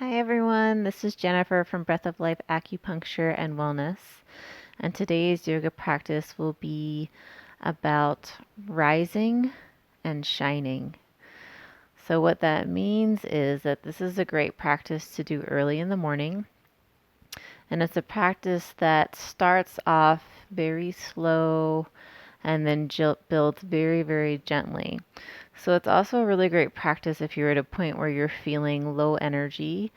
Hi everyone, this is Jennifer from Breath of Life Acupuncture and Wellness, and today's yoga practice will be about rising and shining. So what that means is that this is a great practice to do early in the morning, and it's a practice that starts off very slow and then builds very, very gently. So it's also a really great practice if you're at a point where you're feeling low energy.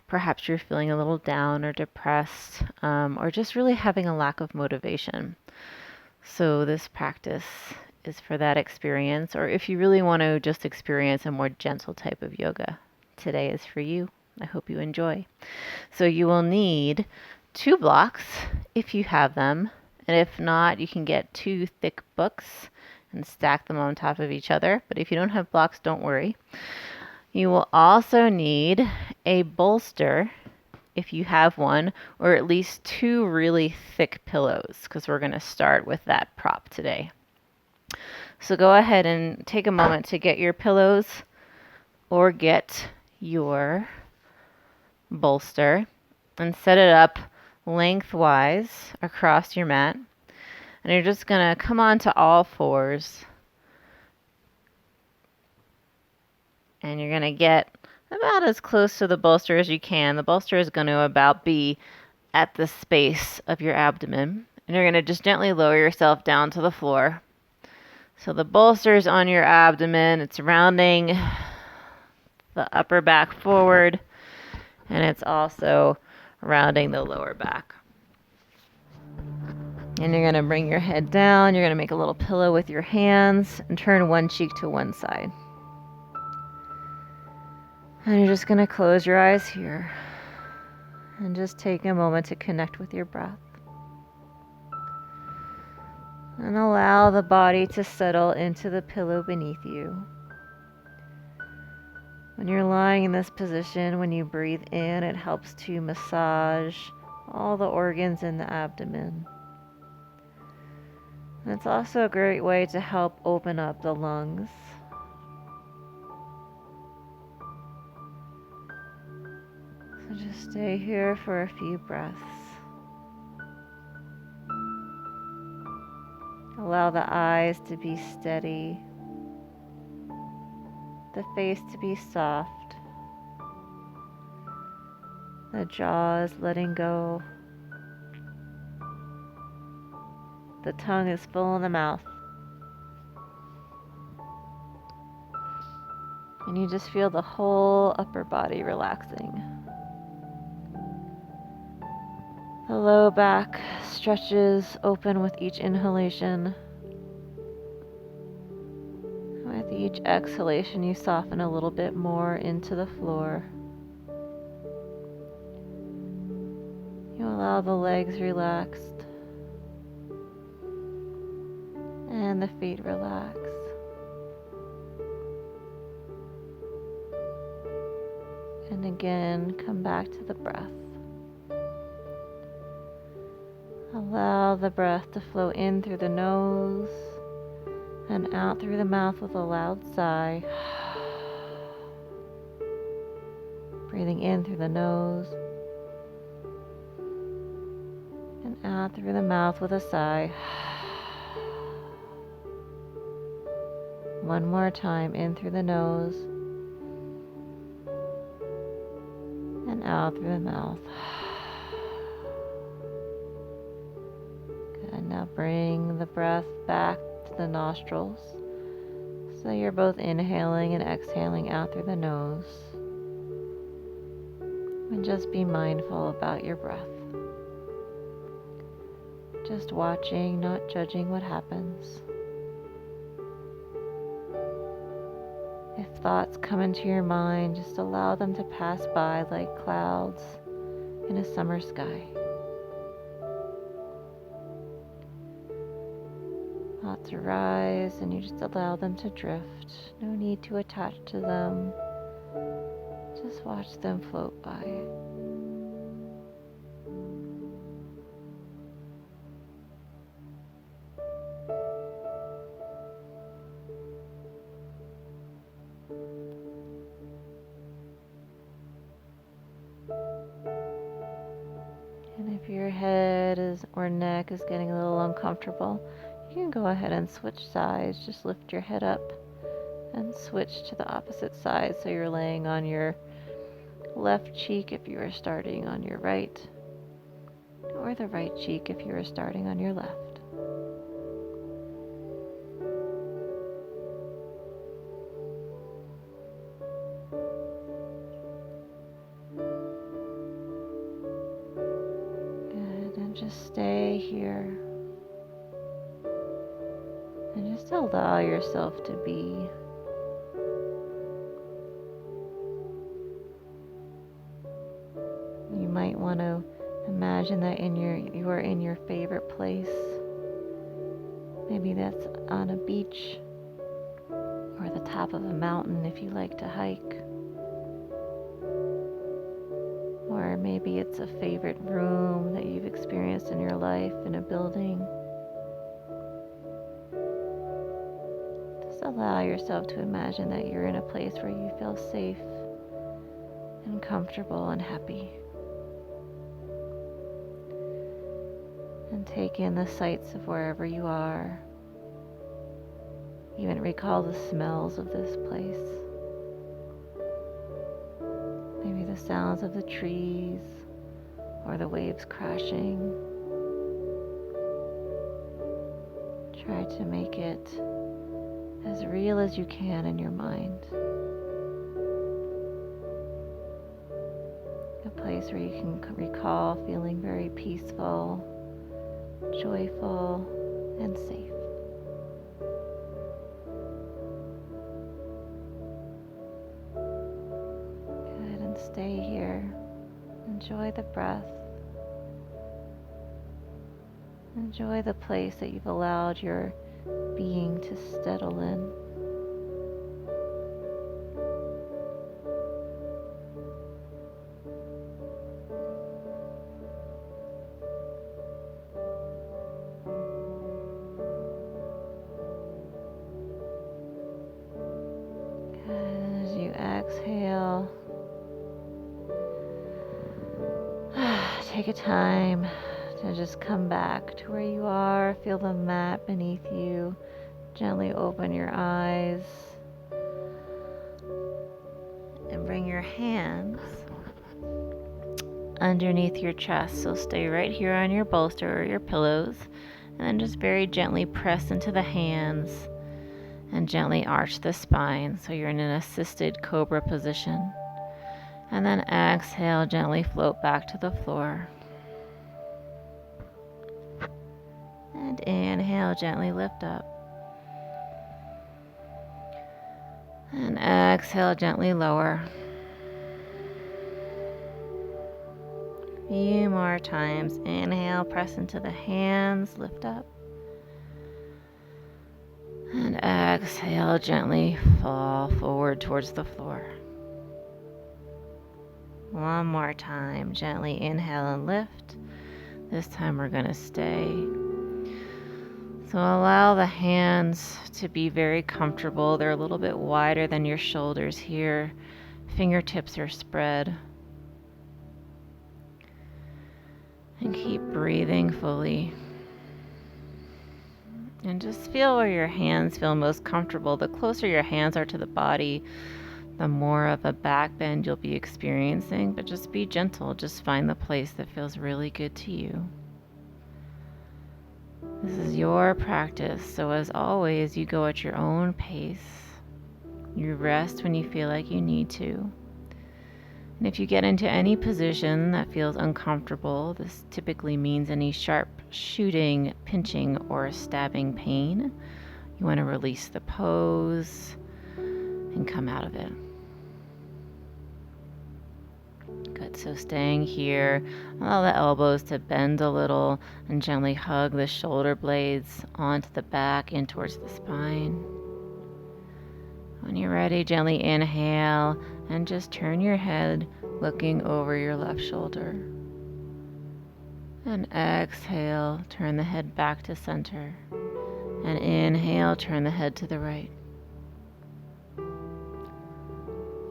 Perhaps you're feeling a little down or depressed, or just really having a lack of motivation. So this practice is for that experience, or if you really want to just experience a more gentle type of yoga, today is for you. I hope you enjoy. So you will need 2 blocks if you have them, and if not, you can get 2 thick books and stack them on top of each other. But if you don't have blocks, don't worry. You will also need a bolster if you have one, or at least 2 really thick pillows, because we're going to start with that prop today. So go ahead and take a moment to get your pillows or get your bolster and set it up lengthwise across your mat. And you're just going to come onto all fours. And you're going to get about as close to the bolster as you can. The bolster is going to about be at the space of your abdomen. And you're going to just gently lower yourself down to the floor. So the bolster is on your abdomen. It's rounding the upper back forward. And it's also rounding the lower back. And you're going to bring your head down. You're going to make a little pillow with your hands and turn one cheek to one side. And you're just going to close your eyes here and just take a moment to connect with your breath. And allow the body to settle into the pillow beneath you. When you're lying in this position, when you breathe in, it helps to massage all the organs in the abdomen. And it's also a great way to help open up the lungs. So just stay here for a few breaths. Allow the eyes to be steady, the face to be soft, the jaw is letting go, the tongue is full in the mouth. And you just feel the whole upper body relaxing. The low back stretches open with each inhalation. With each exhalation, you soften a little bit more into the floor. You allow the legs relaxed and the feet relax. And again, come back to the breath. Allow the breath to flow in through the nose and out through the mouth with a loud sigh. Breathing in through the nose and out through the mouth with a sigh. One more time, in through the nose and out through the mouth. Good. Now bring the breath back to the nostrils. So you're both inhaling and exhaling out through the nose. And just be mindful about your breath. Just watching, not judging what happens. If thoughts come into your mind, just allow them to pass by like clouds in a summer sky. Thoughts arise and you just allow them to drift. No need to attach to them. Just watch them float by. or neck is getting a little uncomfortable, you can go ahead and switch sides. Just lift your head up and switch to the opposite side. So you're laying on your left cheek if you are starting on your right, or the right cheek if you are starting on your left. Good, and just stay here. And just allow yourself to be. You might want to imagine that you are in your favorite place. Maybe that's on a beach or the top of a mountain if you like to hike. Or maybe it's a favorite room that you've experienced in your life in a building. Just allow yourself to imagine that you're in a place where you feel safe and comfortable and happy. And take in the sights of wherever you are. Even recall the smells of this place. Maybe the sounds of the trees or the waves crashing. Try to make it as real as you can in your mind. A place where you can recall feeling very peaceful, joyful, and safe. Good, and stay here. Enjoy the breath. Enjoy the place that you've allowed your being to settle in. As you exhale, take a time to just come back to where you are. Feel the mat beneath you. Gently open your eyes and bring your hands underneath your chest. So stay right here on your bolster or your pillows, and then just very gently press into the hands and gently arch the spine. So you're in an assisted cobra position. And then exhale, gently float back to the floor. And inhale, gently lift up. And exhale, gently lower. A few more times. Inhale, press into the hands, lift up. And exhale, gently fall forward towards the floor. One more time. Gently inhale and lift. This time we're going to stay. So allow the hands to be very comfortable. They're a little bit wider than your shoulders here. Fingertips are spread. And keep breathing fully. And just feel where your hands feel most comfortable. The closer your hands are to the body, the more of a back bend you'll be experiencing. But just be gentle. Just find the place that feels really good to you. This is your practice, so as always, you go at your own pace. You rest when you feel like you need to. And if you get into any position that feels uncomfortable, this typically means any sharp shooting, pinching, or stabbing pain. You want to release the pose and come out of it. Good, so staying here, allow the elbows to bend a little and gently hug the shoulder blades onto the back and towards the spine. When you're ready, gently inhale and just turn your head looking over your left shoulder. And exhale, turn the head back to center. And inhale, turn the head to the right.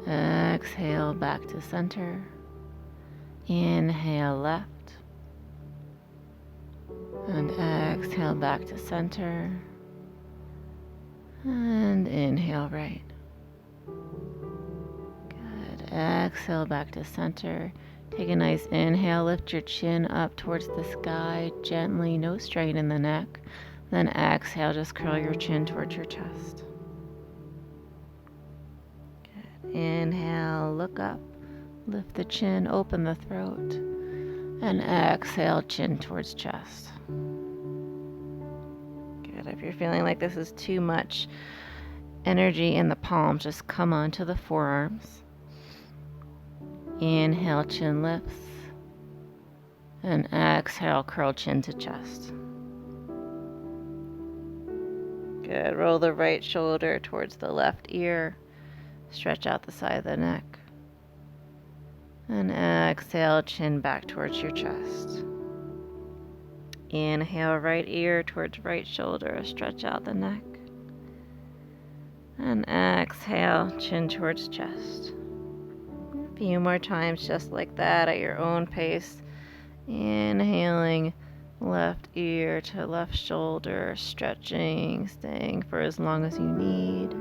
Exhale, back to center. Inhale left. And exhale back to center. And inhale right. Good. Exhale back to center. Take a nice inhale. Lift your chin up towards the sky gently. No strain in the neck. Then exhale. Just curl your chin towards your chest. Good. Inhale. Look up. Lift the chin. Open the throat. And exhale. Chin towards chest. Good. If you're feeling like this is too much energy in the palms, just come onto the forearms. Inhale, chin lifts. And exhale, curl chin to chest. Good. Roll the right shoulder towards the left ear. Stretch out the side of the neck. And exhale, chin back towards your chest. Inhale, right ear towards right shoulder. Stretch out the neck. And exhale, chin towards chest. A few more times just like that at your own pace. Inhaling, left ear to left shoulder, stretching, staying for as long as you need.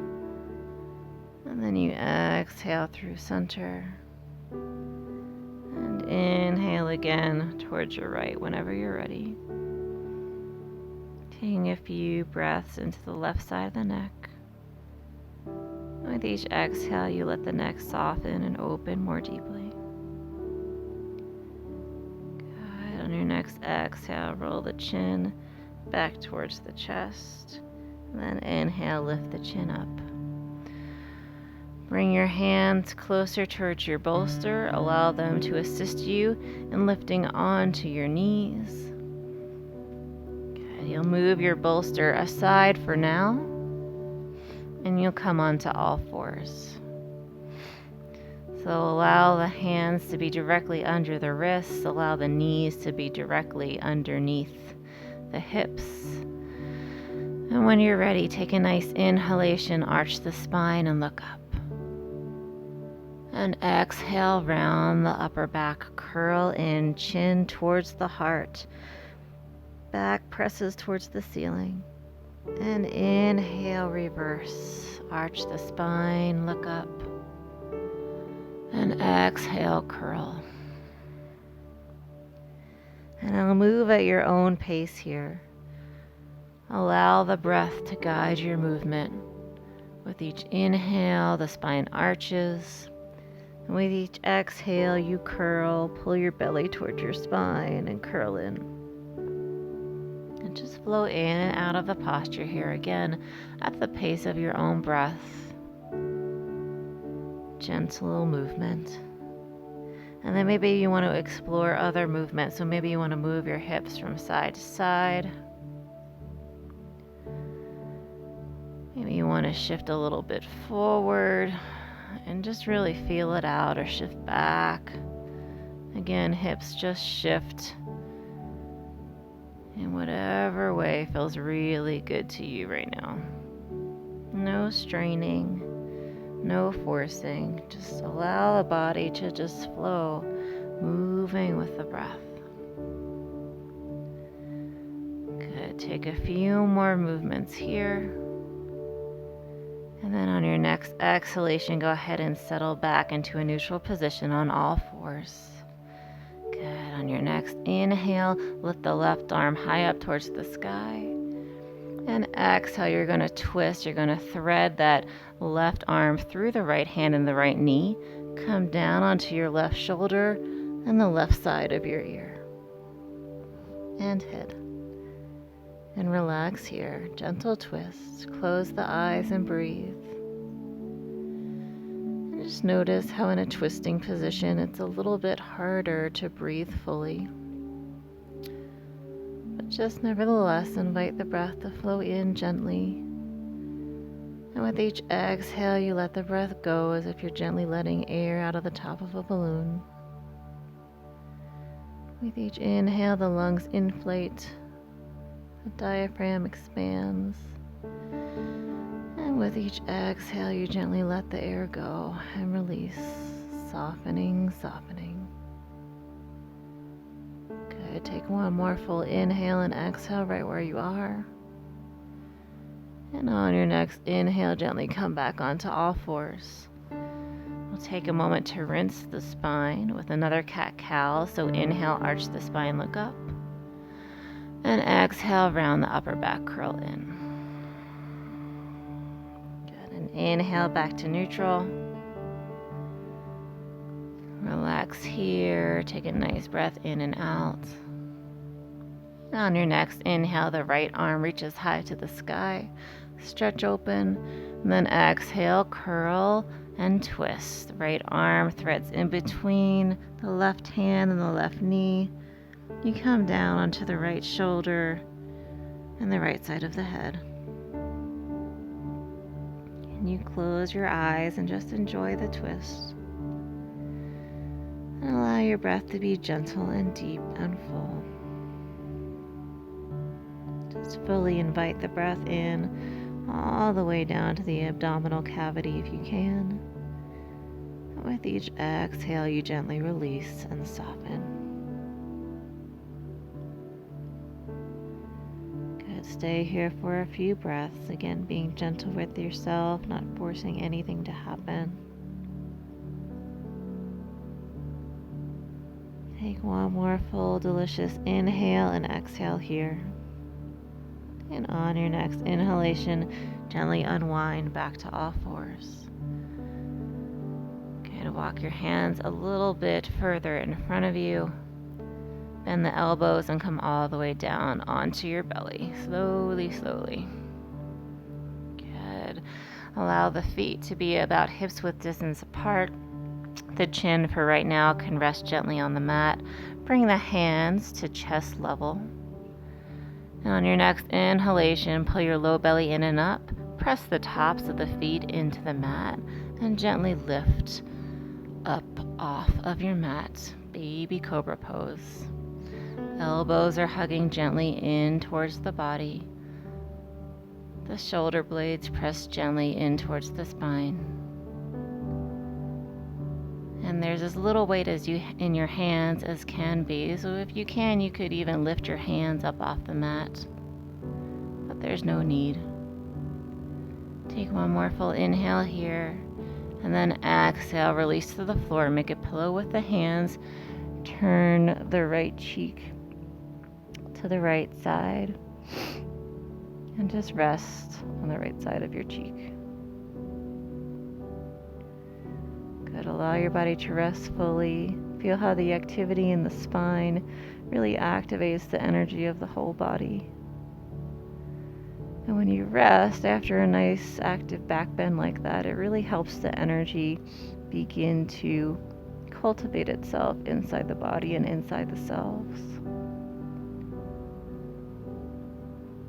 And then you exhale through center. And inhale again towards your right whenever you're ready. Taking a few breaths into the left side of the neck. With each exhale, you let the neck soften and open more deeply. Good. On your next exhale, roll the chin back towards the chest. And then inhale, lift the chin up. Bring your hands closer towards your bolster. Allow them to assist you in lifting onto your knees. Good. You'll move your bolster aside for now. And you'll come onto all fours. So allow the hands to be directly under the wrists. Allow the knees to be directly underneath the hips. And when you're ready, take a nice inhalation, arch the spine and look up. And exhale, round the upper back, curl in, chin towards the heart. Back presses towards the ceiling. And inhale, reverse. Arch the spine, look up. And exhale, curl. And I'll move at your own pace here. Allow the breath to guide your movement. With each inhale, the spine arches. And with each exhale, you curl, pull your belly towards your spine and curl in. And just flow in and out of the posture here again at the pace of your own breath. Gentle movement. And then maybe you want to explore other movements. So maybe you want to move your hips from side to side. Maybe you want to shift a little bit forward and just really feel it out, or shift back. Again, hips just shift in whatever way feels really good to you right now. No straining, no forcing. Just allow the body to just flow, moving with the breath. Good. Take a few more movements here. And then on your next exhalation, go ahead and settle back into a neutral position on all fours. Good. On your next inhale, lift the left arm high up towards the sky. And exhale, you're going to twist. You're going to thread that left arm through the right hand and the right knee. Come down onto your left shoulder and the left side of your ear. And head. And relax here. Gentle twist. Close the eyes and breathe. And just notice how in a twisting position it's a little bit harder to breathe fully. But just nevertheless invite the breath to flow in gently. And with each exhale, you let the breath go as if you're gently letting air out of the top of a balloon. With each inhale, the lungs inflate. The diaphragm expands. And with each exhale, you gently let the air go and release, softening, softening. Good. Good. Take one more full inhale and exhale right where you are. And on your next inhale, gently come back onto all fours. We'll take a moment to rinse the spine with another cat-cow. So inhale, arch the spine, look up. And exhale, round the upper back, curl in. Good. And inhale back to neutral. Relax here. Take a nice breath in and out. On your next inhale, the right arm reaches high to the sky. Stretch open. And then exhale, curl and twist. The right arm threads in between the left hand and the left knee. You come down onto the right shoulder and the right side of the head. And you close your eyes and just enjoy the twist. And allow your breath to be gentle and deep and full. Just fully invite the breath in all the way down to the abdominal cavity if you can. With each exhale, you gently release and soften. Good. Stay here for a few breaths. Again, being gentle with yourself, not forcing anything to happen. Take one more full, delicious inhale and exhale here. And on your next inhalation, gently unwind back to all fours. Good. Walk your hands a little bit further in front of you. Bend the elbows and come all the way down onto your belly. Slowly, slowly. Good. Allow the feet to be about hips width distance apart. The chin for right now can rest gently on the mat. Bring the hands to chest level. And on your next inhalation, pull your low belly in and up. Press the tops of the feet into the mat and gently lift up off of your mat. Baby cobra pose. Elbows are hugging gently in towards the body. The shoulder blades press gently in towards the spine. And there's as little weight as you in your hands as can be. So if you can, you could even lift your hands up off the mat. But there's no need. Take one more full inhale here. And then exhale, release to the floor. Make a pillow with the hands. Turn the right cheek to the right side. And just rest on the right side of your cheek. Good. Allow your body to rest fully. Feel how the activity in the spine really activates the energy of the whole body. And when you rest after a nice active back bend like that, it really helps the energy begin to cultivate itself inside the body and inside the cells.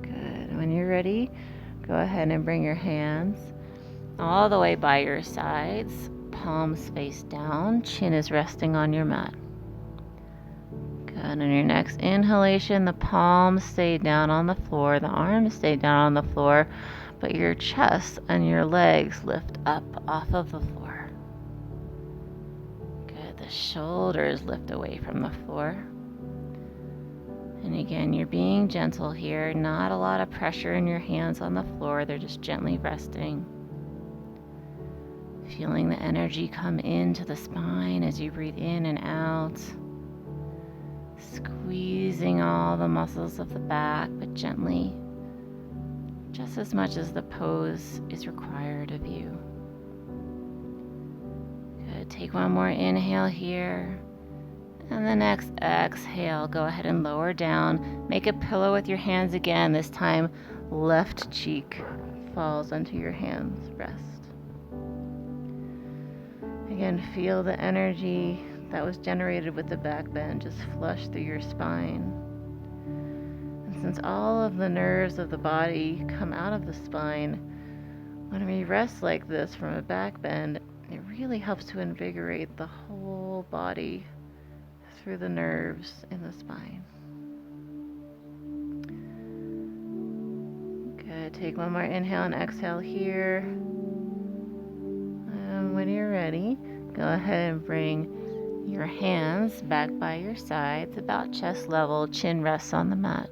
Good. When you're ready, go ahead and bring your hands all the way by your sides. Palms face down, chin is resting on your mat. Good. On your next inhalation, the palms stay down on the floor, the arms stay down on the floor, but your chest and your legs lift up off of the floor. Good. The shoulders lift away from the floor. And again, you're being gentle here, not a lot of pressure in your hands on the floor, they're just gently resting. Feeling the energy come into the spine as you breathe in and out. Squeezing all the muscles of the back, but gently, just as much as the pose is required of you. Good. Take one more inhale here. And the next exhale, go ahead and lower down. Make a pillow with your hands again. This time, left cheek falls onto your hands. Rest. Again, feel the energy that was generated with the back bend just flush through your spine. And since all of the nerves of the body come out of the spine, when we rest like this from a back bend, it really helps to invigorate the whole body through the nerves in the spine. Good. Take one more inhale and exhale here. And when you're ready, go ahead and bring your hands back by your sides, about chest level, chin rests on the mat.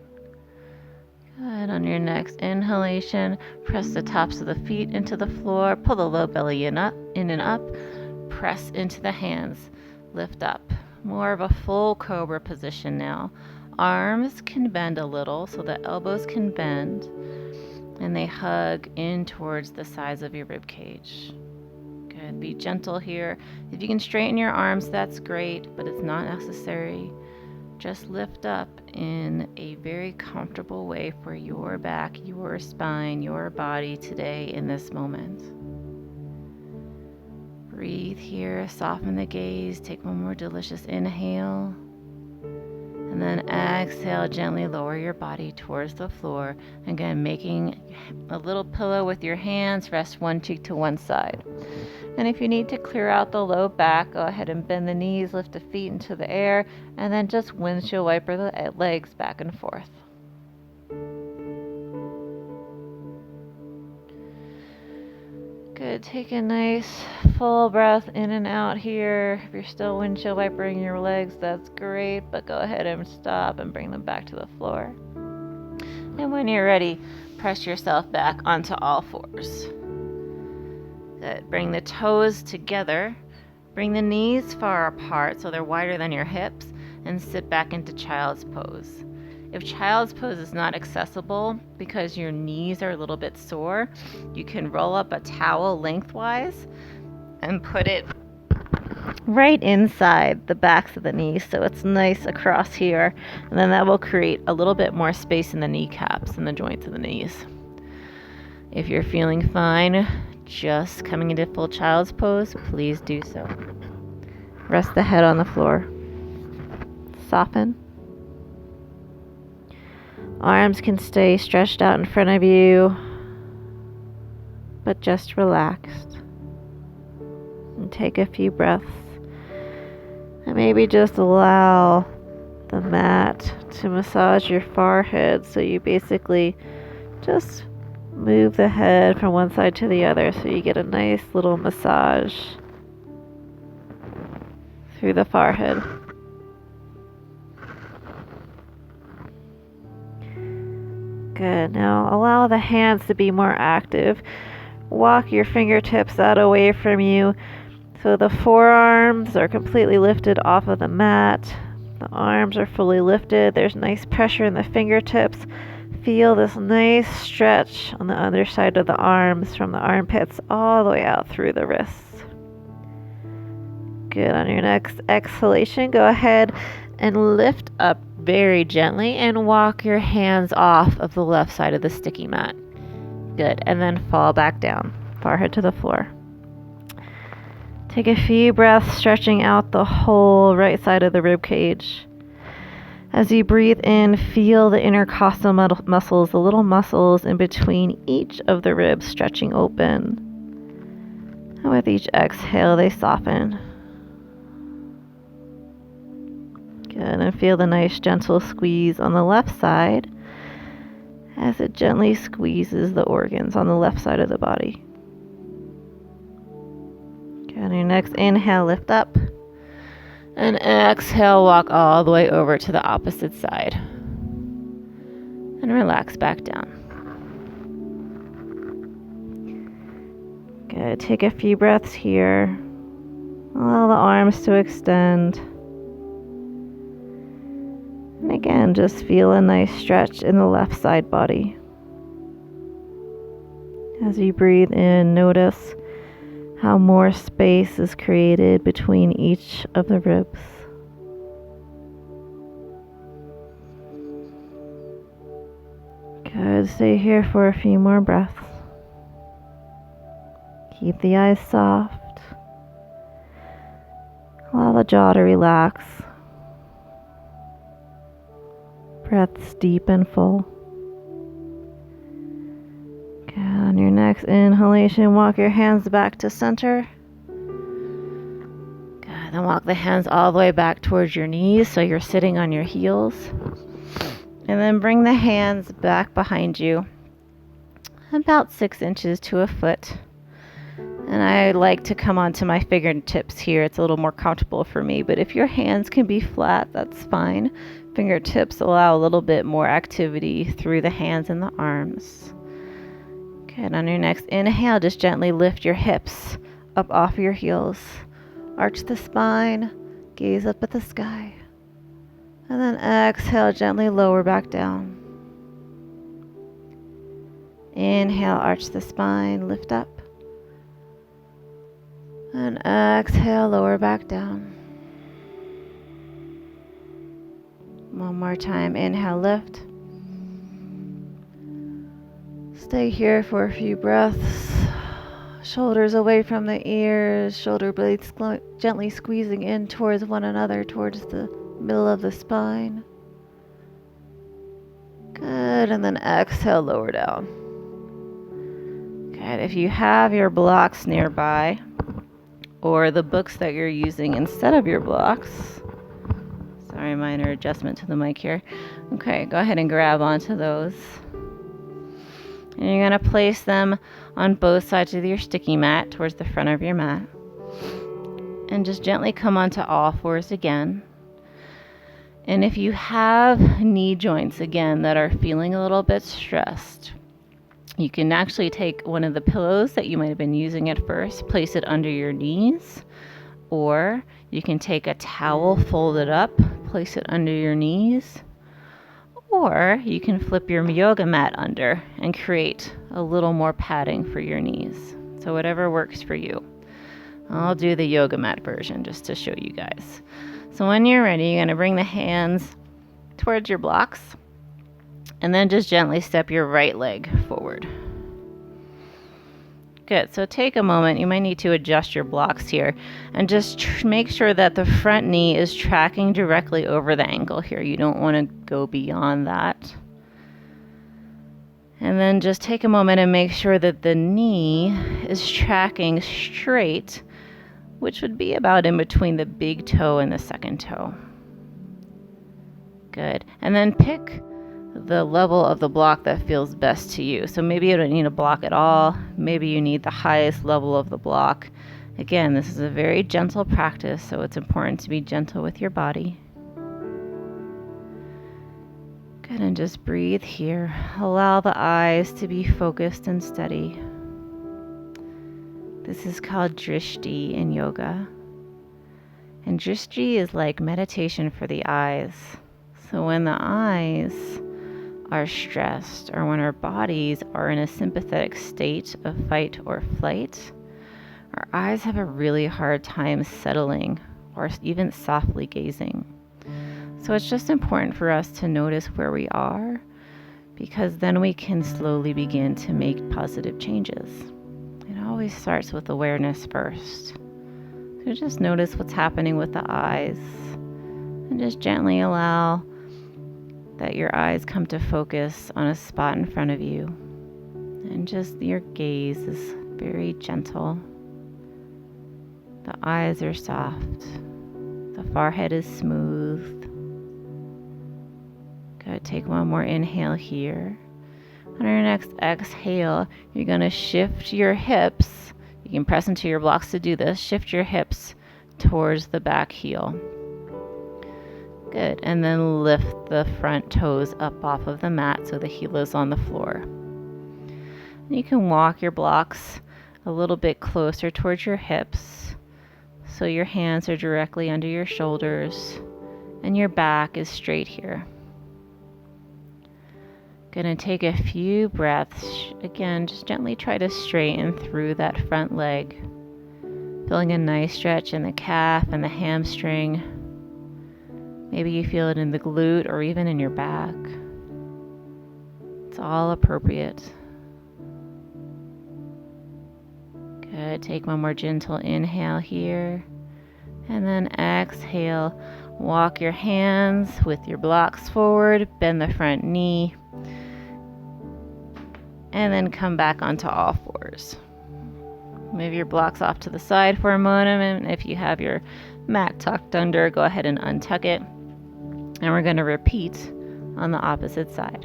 Good. On your next inhalation, press the tops of the feet into the floor, pull the low belly in and up, press into the hands, lift up. More of a full cobra position now. Arms can bend a little, so the elbows can bend, and they hug in towards the sides of your rib cage. Good. Be gentle here. If you can straighten your arms, that's great, but it's not necessary. Just lift up in a very comfortable way for your back, your spine, your body today in this moment. Breathe here, soften the gaze, take one more delicious inhale. And then exhale, gently lower your body towards the floor. Again, making a little pillow with your hands, rest one cheek to one side. And if you need to clear out the low back, go ahead and bend the knees, lift the feet into the air, and then just windshield wiper the legs back and forth. Good. Take a nice full breath in and out here. If you're still windshield wipering your legs, that's great, but go ahead and stop and bring them back to the floor. And when you're ready, press yourself back onto all fours. Good. Bring the toes together. Bring the knees far apart so they're wider than your hips, and sit back into child's pose. If child's pose is not accessible because your knees are a little bit sore, you can roll up a towel lengthwise and put it right inside the backs of the knees so it's nice across here, and then that will create a little bit more space in the kneecaps and the joints of the knees. If you're feeling fine, just coming into full child's pose, please do so. Rest the head on the floor. Soften. Arms can stay stretched out in front of you, but just relaxed. And take a few breaths. And maybe just allow the mat to massage your forehead, so you basically just move the head from one side to the other so you get a nice little massage through the forehead. Good. Now allow the hands to be more active. Walk your fingertips out away from you so the forearms are completely lifted off of the mat. The arms are fully lifted. There's nice pressure in the fingertips. Feel this nice stretch on the other side of the arms from the armpits all the way out through the wrists. Good. On your next exhalation, go ahead and lift up very gently and walk your hands off of the left side of the sticky mat. Good. And then fall back down, forehead to the floor. Take a few breaths, stretching out the whole right side of the rib cage. As you breathe in, feel the intercostal muscles, the little muscles in between each of the ribs stretching open. And with each exhale, they soften. Good. And feel the nice gentle squeeze on the left side as it gently squeezes the organs on the left side of the body. Good. On your next inhale, lift up. And exhale, walk all the way over to the opposite side. And relax back down. Good. Take a few breaths here. Allow the arms to extend. And again, just feel a nice stretch in the left side body. As you breathe in, notice how more space is created between each of the ribs. Good. Stay here for a few more breaths. Keep the eyes soft. Allow the jaw to relax. Breaths deep and full. Good. On your next inhalation, walk your hands back to center. Good. Then walk the hands all the way back towards your knees so you're sitting on your heels. And then bring the hands back behind you, about 6 inches to a foot. And I like to come onto my fingertips here. It's a little more comfortable for me, but if your hands can be flat, that's fine. Fingertips allow a little bit more activity through the hands and the arms. Good. On your next inhale, just gently lift your hips up off your heels. Arch the spine, gaze up at the sky. And then exhale, gently lower back down. Inhale, arch the spine, lift up. And exhale, lower back down. One more time, inhale, lift. Stay here for a few breaths. Shoulders away from the ears, shoulder blades gently squeezing in towards one another, towards the middle of the spine. Good, and then exhale, lower down. Good, if you have your blocks nearby, or the books that you're using instead of your blocks, sorry, minor adjustment to the mic here. Okay, go ahead and grab onto those. And you're going to place them on both sides of your sticky mat towards the front of your mat. And just gently come onto all fours again. And if you have knee joints again that are feeling a little bit stressed, you can actually take one of the pillows that you might have been using at first, place it under your knees, or you can take a towel, fold it up, place it under your knees, or you can flip your yoga mat under and create a little more padding for your knees. So whatever works for you. I'll do the yoga mat version just to show you guys. So when you're ready, you're going to bring the hands towards your blocks and then just gently step your right leg forward. Good. So take a moment. You might need to adjust your blocks here and just make sure that the front knee is tracking directly over the ankle here. You don't want to go beyond that. And then just take a moment and make sure that the knee is tracking straight, which would be about in between the big toe and the second toe. Good. And then pick the level of the block that feels best to you. So maybe you don't need a block at all. Maybe you need the highest level of the block. Again, this is a very gentle practice, so it's important to be gentle with your body. Good, and just breathe here. Allow the eyes to be focused and steady. This is called drishti in yoga. And drishti is like meditation for the eyes. So when the eyes are stressed, or when our bodies are in a sympathetic state of fight or flight, our eyes have a really hard time settling or even softly gazing. So it's just important for us to notice where we are, because then we can slowly begin to make positive changes. It always starts with awareness first. So just notice what's happening with the eyes and just gently allow that your eyes come to focus on a spot in front of you. And just your gaze is very gentle. The eyes are soft. The forehead is smooth. Good. Take one more inhale here. On your next exhale, you're going to shift your hips. You can press into your blocks to do this. Shift your hips towards the back heel. Good. And then lift the front toes up off of the mat so the heel is on the floor. And you can walk your blocks a little bit closer towards your hips so your hands are directly under your shoulders and your back is straight here. Gonna take a few breaths. Again, just gently try to straighten through that front leg. Feeling a nice stretch in the calf and the hamstring. Maybe you feel it in the glute or even in your back. It's all appropriate. Good. Take one more gentle inhale here. And then exhale. Walk your hands with your blocks forward. Bend the front knee. And then come back onto all fours. Move your blocks off to the side for a moment. And if you have your mat tucked under, go ahead and untuck it. And we're going to repeat on the opposite side.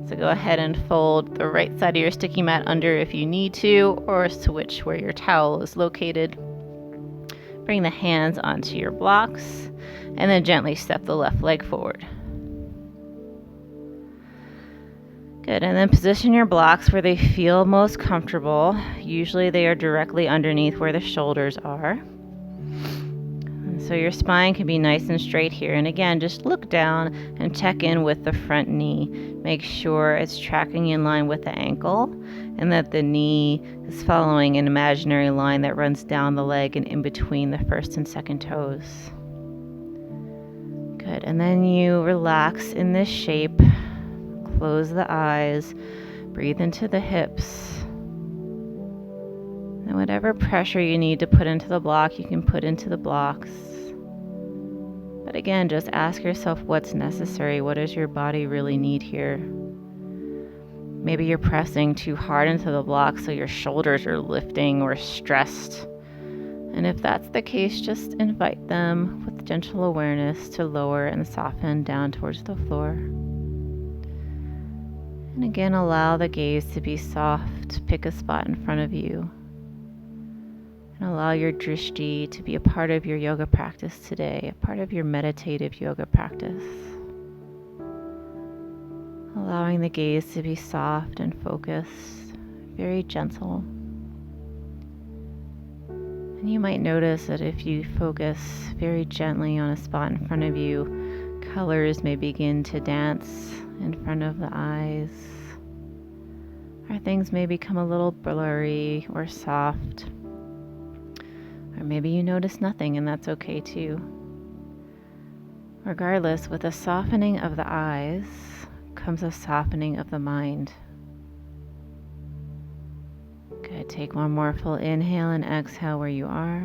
So So go ahead and fold the right side of your sticky mat under if you need to, or switch where your towel is located. Bring the hands onto your blocks, and then gently step the left leg forward. Good, and then position your blocks where they feel most comfortable. Usually they are directly underneath where the shoulders are. And so your spine can be nice and straight here. And again, just look down and check in with the front knee. Make sure it's tracking in line with the ankle and that the knee is following an imaginary line that runs down the leg and in between the first and second toes. Good, and then you relax in this shape. Close the eyes, breathe into the hips. And whatever pressure you need to put into the block, you can put into the blocks. But again, just ask yourself what's necessary. What does your body really need here? Maybe you're pressing too hard into the block so your shoulders are lifting or stressed. And if that's the case, just invite them with gentle awareness to lower and soften down towards the floor. And again, allow the gaze to be soft. Pick a spot in front of you. And allow your drishti to be a part of your yoga practice today, a part of your meditative yoga practice. Allowing the gaze to be soft and focused, very gentle. And you might notice that if you focus very gently on a spot in front of you, colors may begin to dance in front of the eyes, or things may become a little blurry or soft, or maybe you notice nothing, and that's okay too. Regardless, with a softening of the eyes comes a softening of the mind. Good, take one more full inhale and exhale where you are.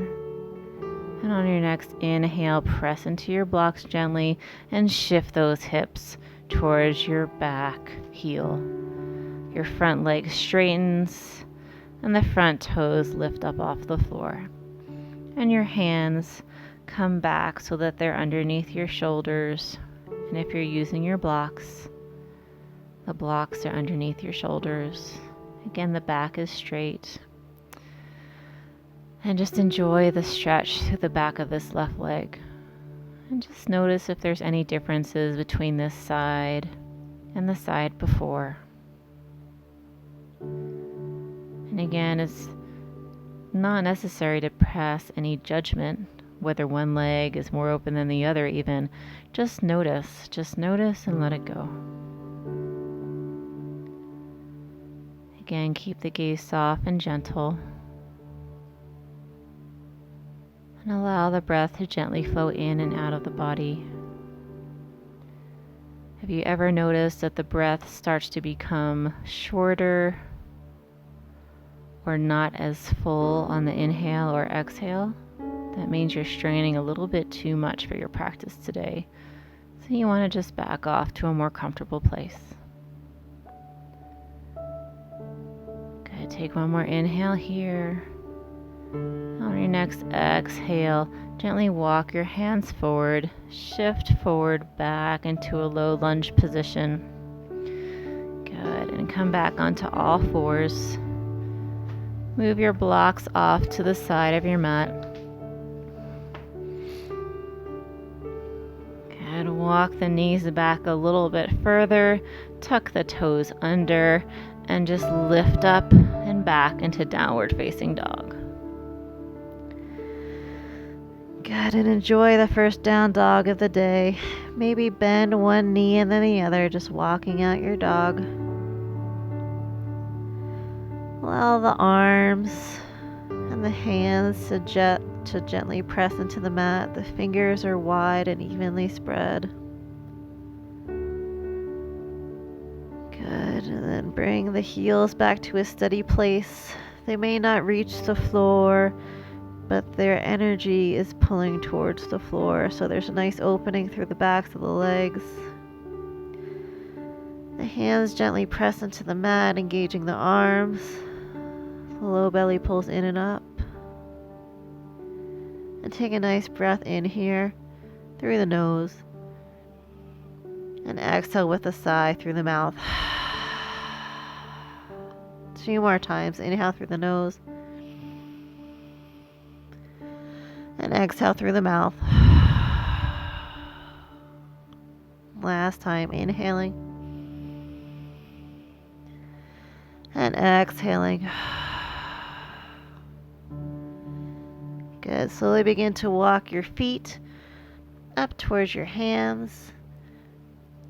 And on your next inhale, press into your blocks gently and shift those hips towards your back heel. Your front leg straightens and the front toes lift up off the floor. And your hands come back so that they're underneath your shoulders. And if you're using your blocks, the blocks are underneath your shoulders. Again, the back is straight. And just enjoy the stretch through the back of this left leg. And just notice if there's any differences between this side and the side before. And again, it's not necessary to pass any judgment, whether one leg is more open than the other even. Just notice and let it go. Again, keep the gaze soft and gentle. And allow the breath to gently flow in and out of the body. Have you ever noticed that the breath starts to become shorter or not as full on the inhale or exhale? That means you're straining a little bit too much for your practice today. So you want to just back off to a more comfortable place. Good, take one more inhale here. On your next exhale, gently walk your hands forward, shift forward back into a low lunge position. Good, and come back onto all fours. Move your blocks off to the side of your mat. Good, walk the knees back a little bit further, tuck the toes under, and just lift up and back into downward facing dog. Good, and enjoy the first down dog of the day. Maybe bend one knee and then the other, just walking out your dog. Allow the arms and the hands to gently press into the mat. The fingers are wide and evenly spread. Good, and then bring the heels back to a steady place. They may not reach the floor, but their energy is pulling towards the floor, so there's a nice opening through the backs of the legs. The hands gently press into the mat, engaging the arms. The low belly pulls in and up. And take a nice breath in here through the nose. And exhale with a sigh through the mouth. few more times. Inhale through the nose. And exhale through the mouth. Last time, inhaling. And exhaling. Good. Slowly begin to walk your feet up towards your hands.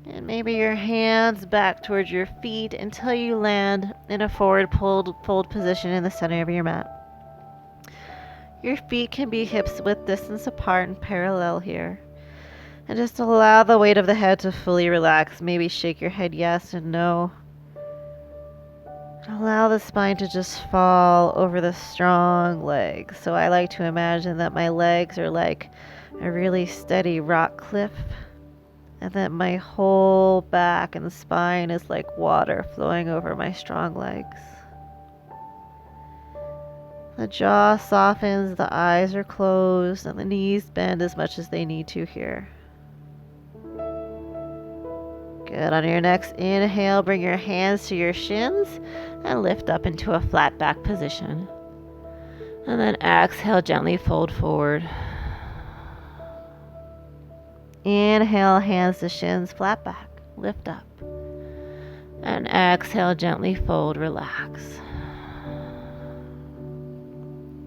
And maybe your hands back towards your feet until you land in a forward fold position in the center of your mat. Your feet can be hips width distance apart and parallel here. And just allow the weight of the head to fully relax. Maybe shake your head yes and no. Allow the spine to just fall over the strong legs. So I like to imagine that my legs are like a really steady rock cliff, and that my whole back and spine is like water flowing over my strong legs. The jaw softens, the eyes are closed, and the knees bend as much as they need to here. Good. On your next inhale, bring your hands to your shins and lift up into a flat back position. And then exhale, gently fold forward. Inhale, hands to shins, flat back, lift up. And exhale, gently fold, relax.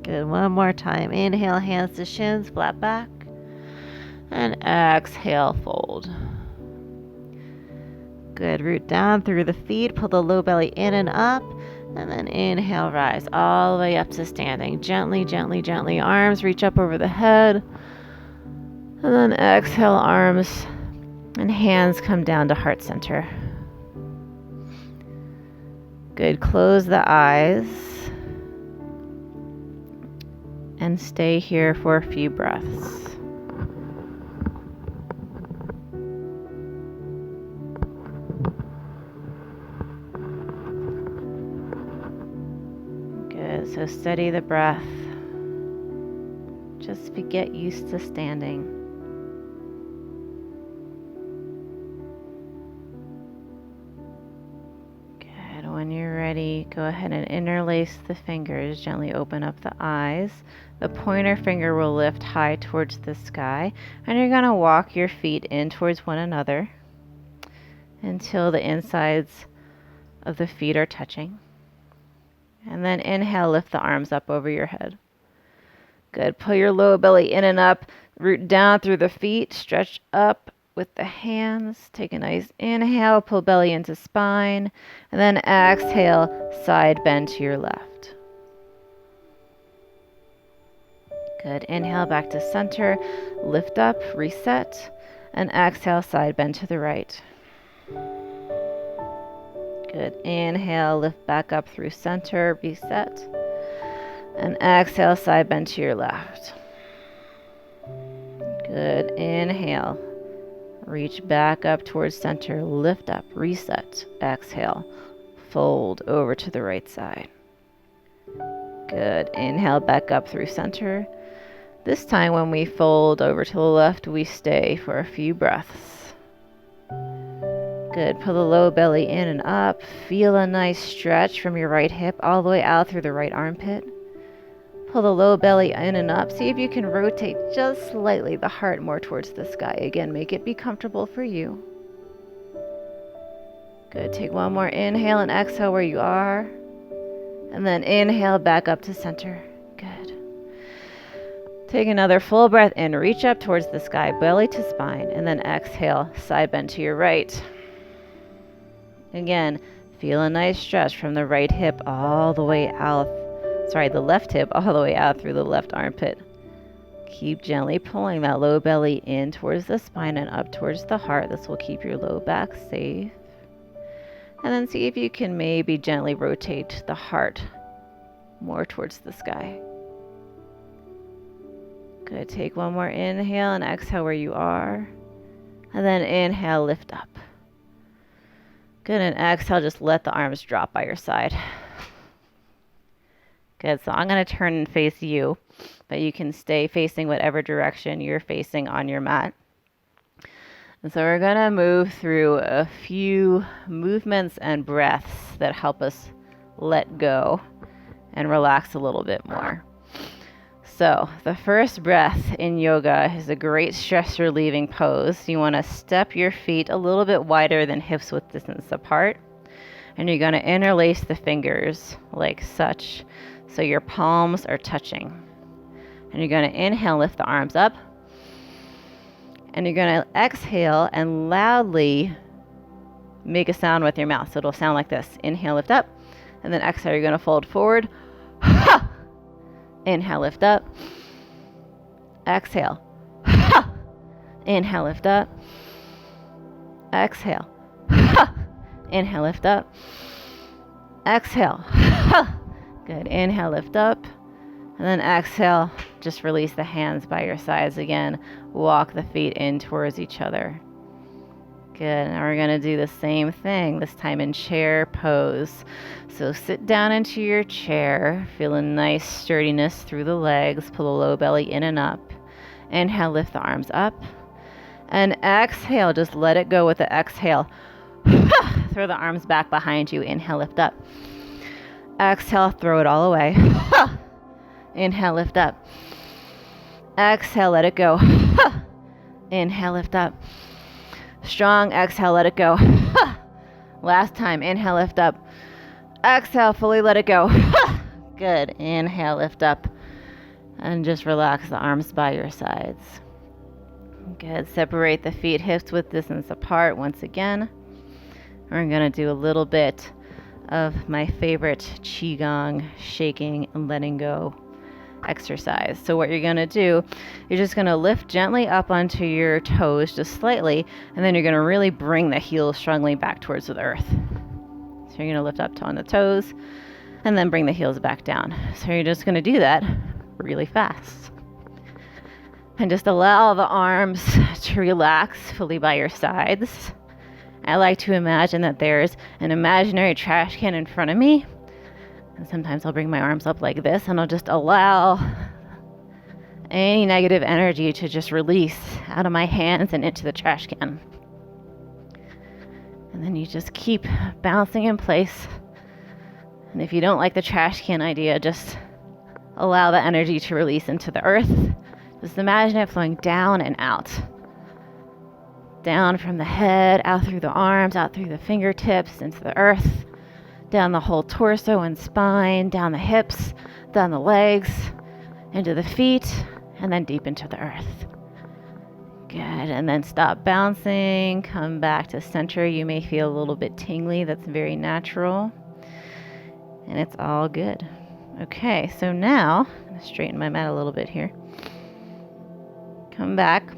Good. One more time. Inhale, hands to shins, flat back. And exhale, fold. Good. Root down through the feet. Pull the low belly in and up. And then inhale, rise all the way up to standing. Gently, gently, gently. Arms reach up over the head. And then exhale, arms and hands come down to heart center. Good. Close the eyes. And stay here for a few breaths. Good, so steady the breath. Just get used to standing. Good, when you're ready, go ahead and interlace the fingers. Gently open up the eyes. The pointer finger will lift high towards the sky, and you're going to walk your feet in towards one another until the insides of the feet are touching. And then inhale, lift the arms up over your head. Good. Pull your lower belly in and up. Root down through the feet. Stretch up with the hands. Take a nice inhale. Pull belly into spine. And then exhale, side bend to your left. Good. Inhale back to center. Lift up, reset. And exhale, side bend to the right. Good. Inhale, lift back up through center, reset. And exhale, side bend to your left. Good. Inhale. Reach back up towards center, lift up, reset. Exhale. Fold over to the right side. Good. Inhale back up through center. This time when we fold over to the left, we stay for a few breaths. Good. Pull the low belly in and up. Feel a nice stretch from your right hip all the way out through the right armpit. Pull the low belly in and up. See if you can rotate just slightly the heart more towards the sky. Again, make it be comfortable for you. Good. Take one more inhale and exhale where you are. And then inhale back up to center. Good. Take another full breath in. Reach up towards the sky, belly to spine. And then exhale, side bend to your right. Again, feel a nice stretch from the right hip all the way out. The left hip all the way out through the left armpit. Keep gently pulling that low belly in towards the spine and up towards the heart. This will keep your low back safe. And then see if you can maybe gently rotate the heart more towards the sky. Good. Take one more inhale and exhale where you are. And then inhale, lift up. Good. And exhale, just let the arms drop by your side. Good. So I'm going to turn and face you, but you can stay facing whatever direction you're facing on your mat. And so we're going to move through a few movements and breaths that help us let go and relax a little bit more. So the first breath in yoga is a great stress relieving pose. You want to step your feet a little bit wider than hips width distance apart. And you're going to interlace the fingers like such, so your palms are touching. And you're going to inhale, lift the arms up. And you're going to exhale and loudly make a sound with your mouth. So it'll sound like this. Inhale, lift up. And then exhale, you're going to fold forward. Ha! Inhale, lift up. Exhale. Ha! Inhale, lift up. Exhale. Ha! Inhale, lift up. Exhale. Good. Inhale, lift up. And then exhale, just release the hands by your sides again. Walk the feet in towards each other. Good. Now we're going to do the same thing, this time in chair pose. So sit down into your chair. Feel a nice sturdiness through the legs. Pull the low belly in and up. Inhale, lift the arms up. And exhale, just let it go with the exhale. Throw the arms back behind you. Inhale, lift up. Exhale, throw it all away. Inhale, lift up. Exhale, let it go. Inhale, lift up. Strong exhale, let it go. Last time, inhale, lift up. Exhale, fully let it go. Good. Inhale, lift up. And just relax the arms by your sides. Good. Separate the feet hips width distance apart once again. We're going to do a little bit of my favorite Qigong shaking and letting go exercise. So what you're going to do, you're just going to lift gently up onto your toes just slightly, and then you're going to really bring the heels strongly back towards the earth. So you're going to lift up on the toes and then bring the heels back down. So you're just going to do that really fast. And just allow the arms to relax fully by your sides. I like to imagine that there's an imaginary trash can in front of me. And sometimes I'll bring my arms up like this and I'll just allow any negative energy to just release out of my hands and into the trash can. And then you just keep bouncing in place. And if you don't like the trash can idea, just allow the energy to release into the earth. Just imagine it flowing down and out. Down from the head, out through the arms, out through the fingertips, into the earth, down the whole torso and spine, down the hips, down the legs, into the feet, and then deep into the earth. Good. And then stop bouncing, come back to center. You may feel a little bit tingly. That's very natural. And it's all good. Okay, so now, I'm going to straighten my mat a little bit here. Come back.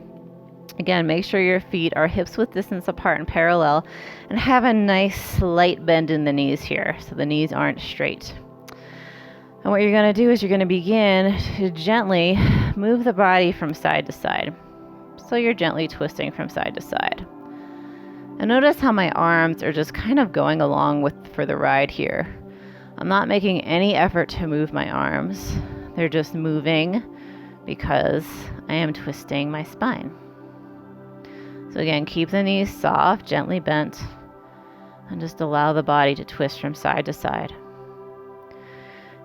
Again, make sure your feet are hips width distance apart and parallel, and have a nice slight bend in the knees here, so the knees aren't straight. And what you're going to do is you're going to begin to gently move the body from side to side. So you're gently twisting from side to side. And notice how my arms are just kind of going along for the ride here. I'm not making any effort to move my arms. They're just moving because I am twisting my spine. So again, keep the knees soft, gently bent, and just allow the body to twist from side to side.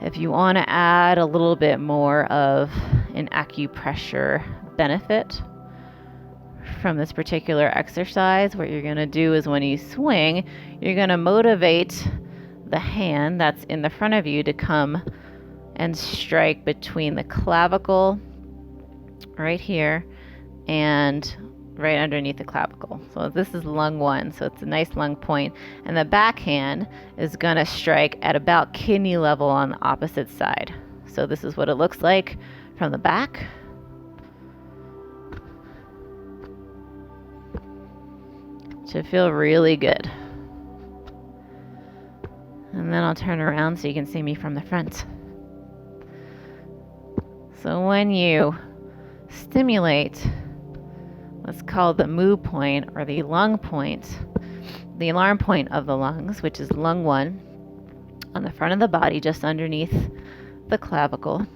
If you want to add a little bit more of an acupressure benefit from this particular exercise, what you're going to do is when you swing, you're going to motivate the hand that's in the front of you to come and strike between the clavicle right here and right underneath the clavicle. So this is lung 1, so it's a nice lung point. And the backhand is going to strike at about kidney level on the opposite side. So this is what it looks like from the back. Should feel really good. And then I'll turn around so you can see me from the front. So when you stimulate what's called the mu point, or the lung point, the alarm point of the lungs, which is lung 1, on the front of the body, just underneath the clavicle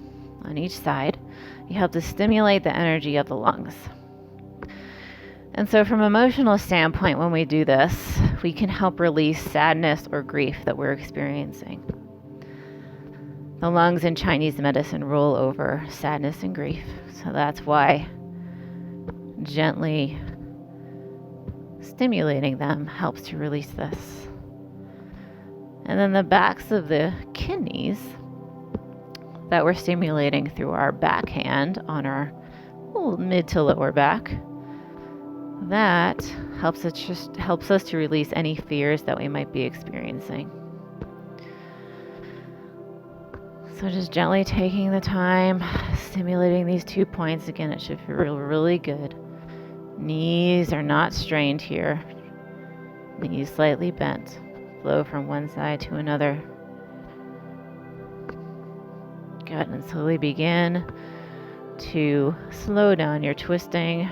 on each side, you help to stimulate the energy of the lungs. And so from an emotional standpoint, when we do this, we can help release sadness or grief that we're experiencing. The lungs in Chinese medicine rule over sadness and grief. So that's why gently stimulating them helps to release this. And then the backs of the kidneys that we're stimulating through our backhand on our mid to lower back, that helps us to release any fears that we might be experiencing. So just gently taking the time, stimulating these 2 points. Again, it should feel really good. Knees are not strained here. Knees slightly bent. Flow from one side to another. Good, and slowly begin to slow down your twisting.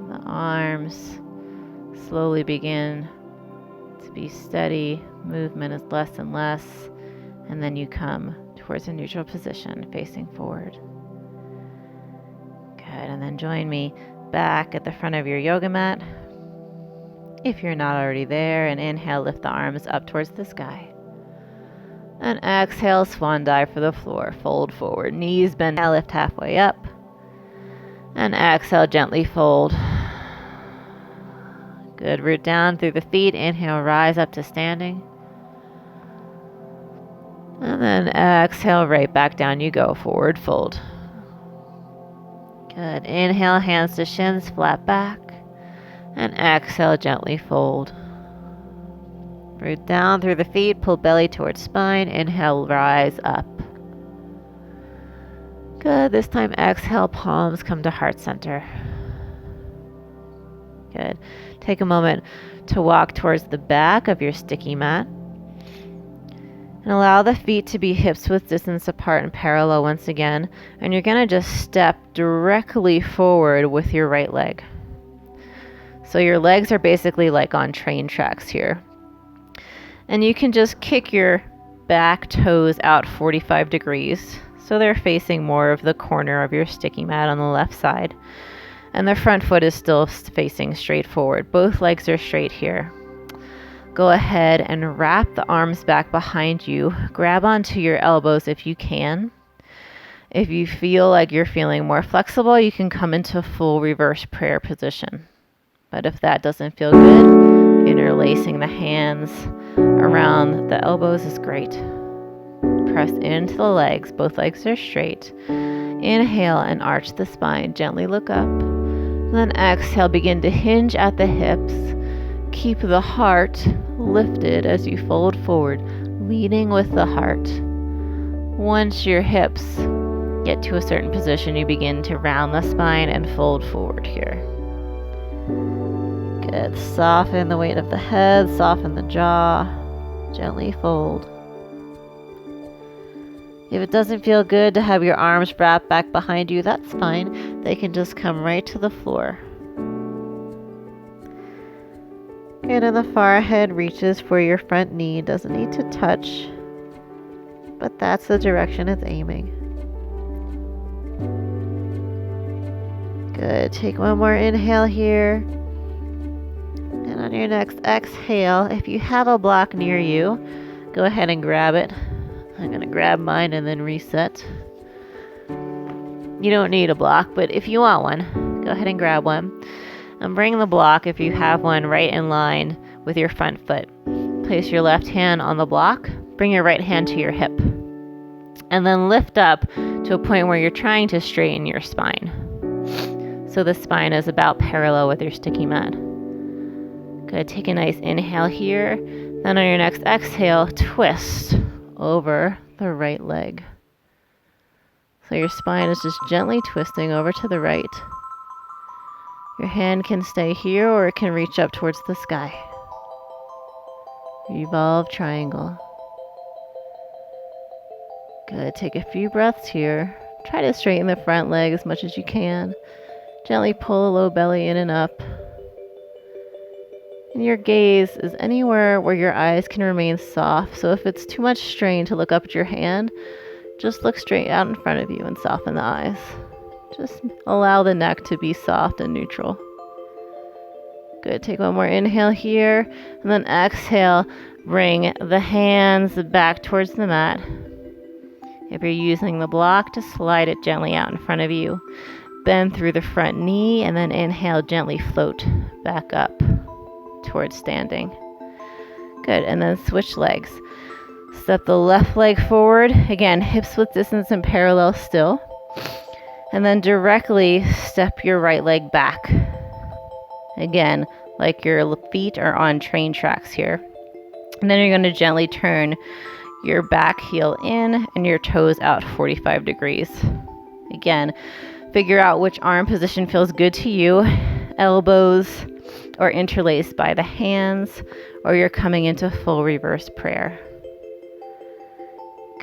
The arms slowly begin to be steady. Movement is less and less. And then you come towards a neutral position, facing forward. Good, and then join me back at the front of your yoga mat. If you're not already there, and inhale, lift the arms up towards the sky. And exhale, swan dive for the floor. Fold forward, knees bend, lift halfway up. And exhale, gently fold. Good, root down through the feet. Inhale, rise up to standing. And then exhale, right back down you go, forward fold. Good, inhale, hands to shins, flat back. And exhale, gently fold. Root down through the feet, pull belly towards spine. Inhale, rise up. Good, this time exhale, palms come to heart center. Good, take a moment to walk towards the back of your sticky mat. And allow the feet to be hips width distance apart and parallel once again. And you're going to just step directly forward with your right leg. So your legs are basically like on train tracks here. And you can just kick your back toes out 45 degrees. So they're facing more of the corner of your sticky mat on the left side. And the front foot is still facing straight forward. Both legs are straight here. Go ahead and wrap the arms back behind you. Grab onto your elbows if you can. If you feel like you're feeling more flexible, you can come into full reverse prayer position. But if that doesn't feel good, interlacing the hands around the elbows is great. Press into the legs. Both legs are straight. Inhale and arch the spine. Gently look up. Then exhale, begin to hinge at the hips. Keep the heart lifted as you fold forward, leading with the heart. Once your hips get to a certain position, you begin to round the spine and fold forward here. Good. Soften the weight of the head, soften the jaw, gently fold. If it doesn't feel good to have your arms wrapped back behind you, that's fine. They can just come right to the floor. Good, and the forehead reaches for your front knee. Doesn't need to touch, but that's the direction it's aiming. Good, take one more inhale here. And on your next exhale, if you have a block near you, go ahead and grab it. I'm going to grab mine and then reset. You don't need a block, but if you want one, go ahead and grab one. And bring the block, if you have one, right in line with your front foot. Place your left hand on the block. Bring your right hand to your hip. And then lift up to a point where you're trying to straighten your spine. So the spine is about parallel with your sticky mat. Good. Take a nice inhale here. Then on your next exhale, twist over the right leg. So your spine is just gently twisting over to the right. Your hand can stay here or it can reach up towards the sky. Revolve triangle. Good. Take a few breaths here. Try to straighten the front leg as much as you can. Gently pull the low belly in and up. And your gaze is anywhere where your eyes can remain soft. So if it's too much strain to look up at your hand, just look straight out in front of you and soften the eyes. Just allow the neck to be soft and neutral. Good. Take one more inhale here. And then exhale. Bring the hands back towards the mat. If you're using the block, just slide it gently out in front of you. Bend through the front knee and then inhale, gently float back up towards standing. Good, and then switch legs. Step the left leg forward. Again, hips width distance and parallel still. And then directly step your right leg back. Again, like your feet are on train tracks here. And then you're going to gently turn your back heel in and your toes out 45 degrees. Again, figure out which arm position feels good to you. Elbows or interlaced by the hands, or you're coming into full reverse prayer.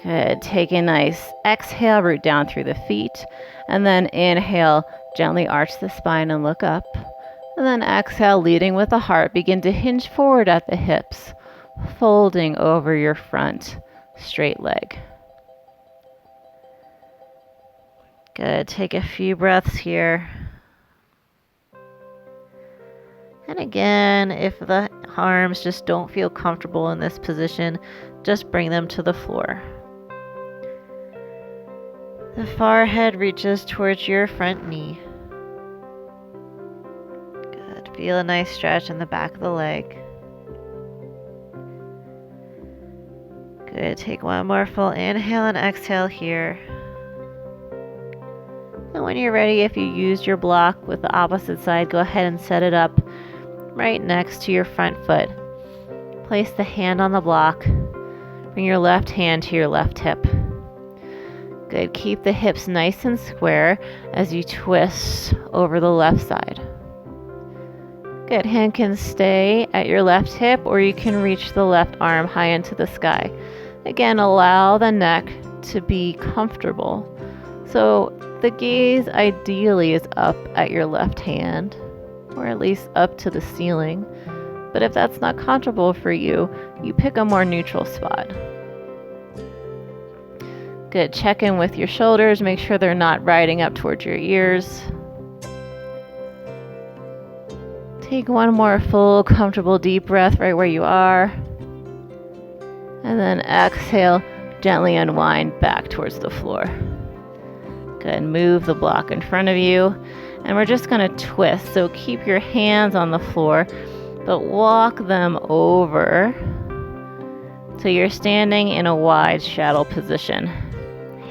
Good. Take a nice exhale, root down through the feet, and then inhale, gently arch the spine and look up. And then exhale, leading with the heart, begin to hinge forward at the hips, folding over your front straight leg. Good. Take a few breaths here. And again, if the arms just don't feel comfortable in this position, just bring them to the floor. The forehead reaches towards your front knee. Good. Feel a nice stretch in the back of the leg. Good. Take one more full inhale and exhale here. And when you're ready, if you used your block with the opposite side, go ahead and set it up right next to your front foot. Place the hand on the block. Bring your left hand to your left hip. Good. Keep the hips nice and square as you twist over the left side. Good. Hand can stay at your left hip, or you can reach the left arm high into the sky. Again, allow the neck to be comfortable. So the gaze ideally is up at your left hand, or at least up to the ceiling. But if that's not comfortable for you, you pick a more neutral spot. Good. Check in with your shoulders. Make sure they're not riding up towards your ears. Take one more full, comfortable, deep breath right where you are. And then exhale, gently unwind back towards the floor. Good. Move the block in front of you. And we're just going to twist. So keep your hands on the floor, but walk them over so you're standing in a wide straddle position.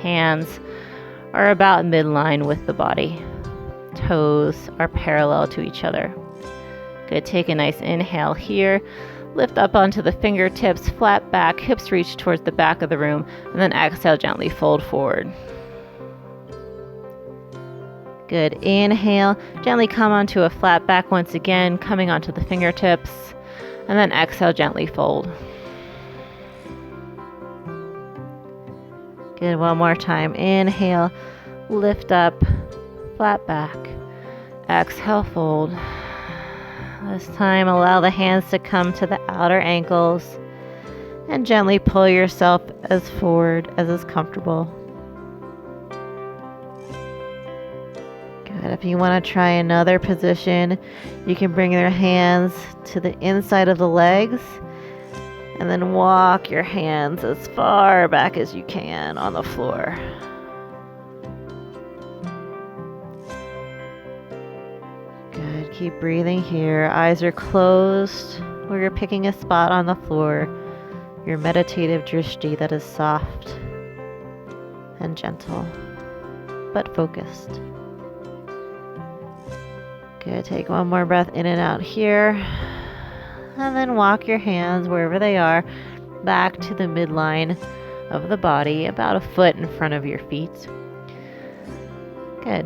Hands are about midline with the body. Toes are parallel to each other. Good. Take a nice inhale here. Lift up onto the fingertips, flat back, hips reach towards the back of the room, and then exhale, gently fold forward. Good. Inhale, gently come onto a flat back once again, coming onto the fingertips, and then exhale, gently fold. Good. One more time. Inhale, lift up, flat back. Exhale, fold. This time, allow the hands to come to the outer ankles and gently pull yourself as forward as is comfortable. Good. If you want to try another position, you can bring your hands to the inside of the legs and then walk your hands as far back as you can on the floor. Good. Keep breathing here. Eyes are closed, or you're picking a spot on the floor, your meditative drishti that is soft and gentle, but focused. Good. Take one more breath in and out here. And then walk your hands wherever they are back to the midline of the body, about a foot in front of your feet. Good.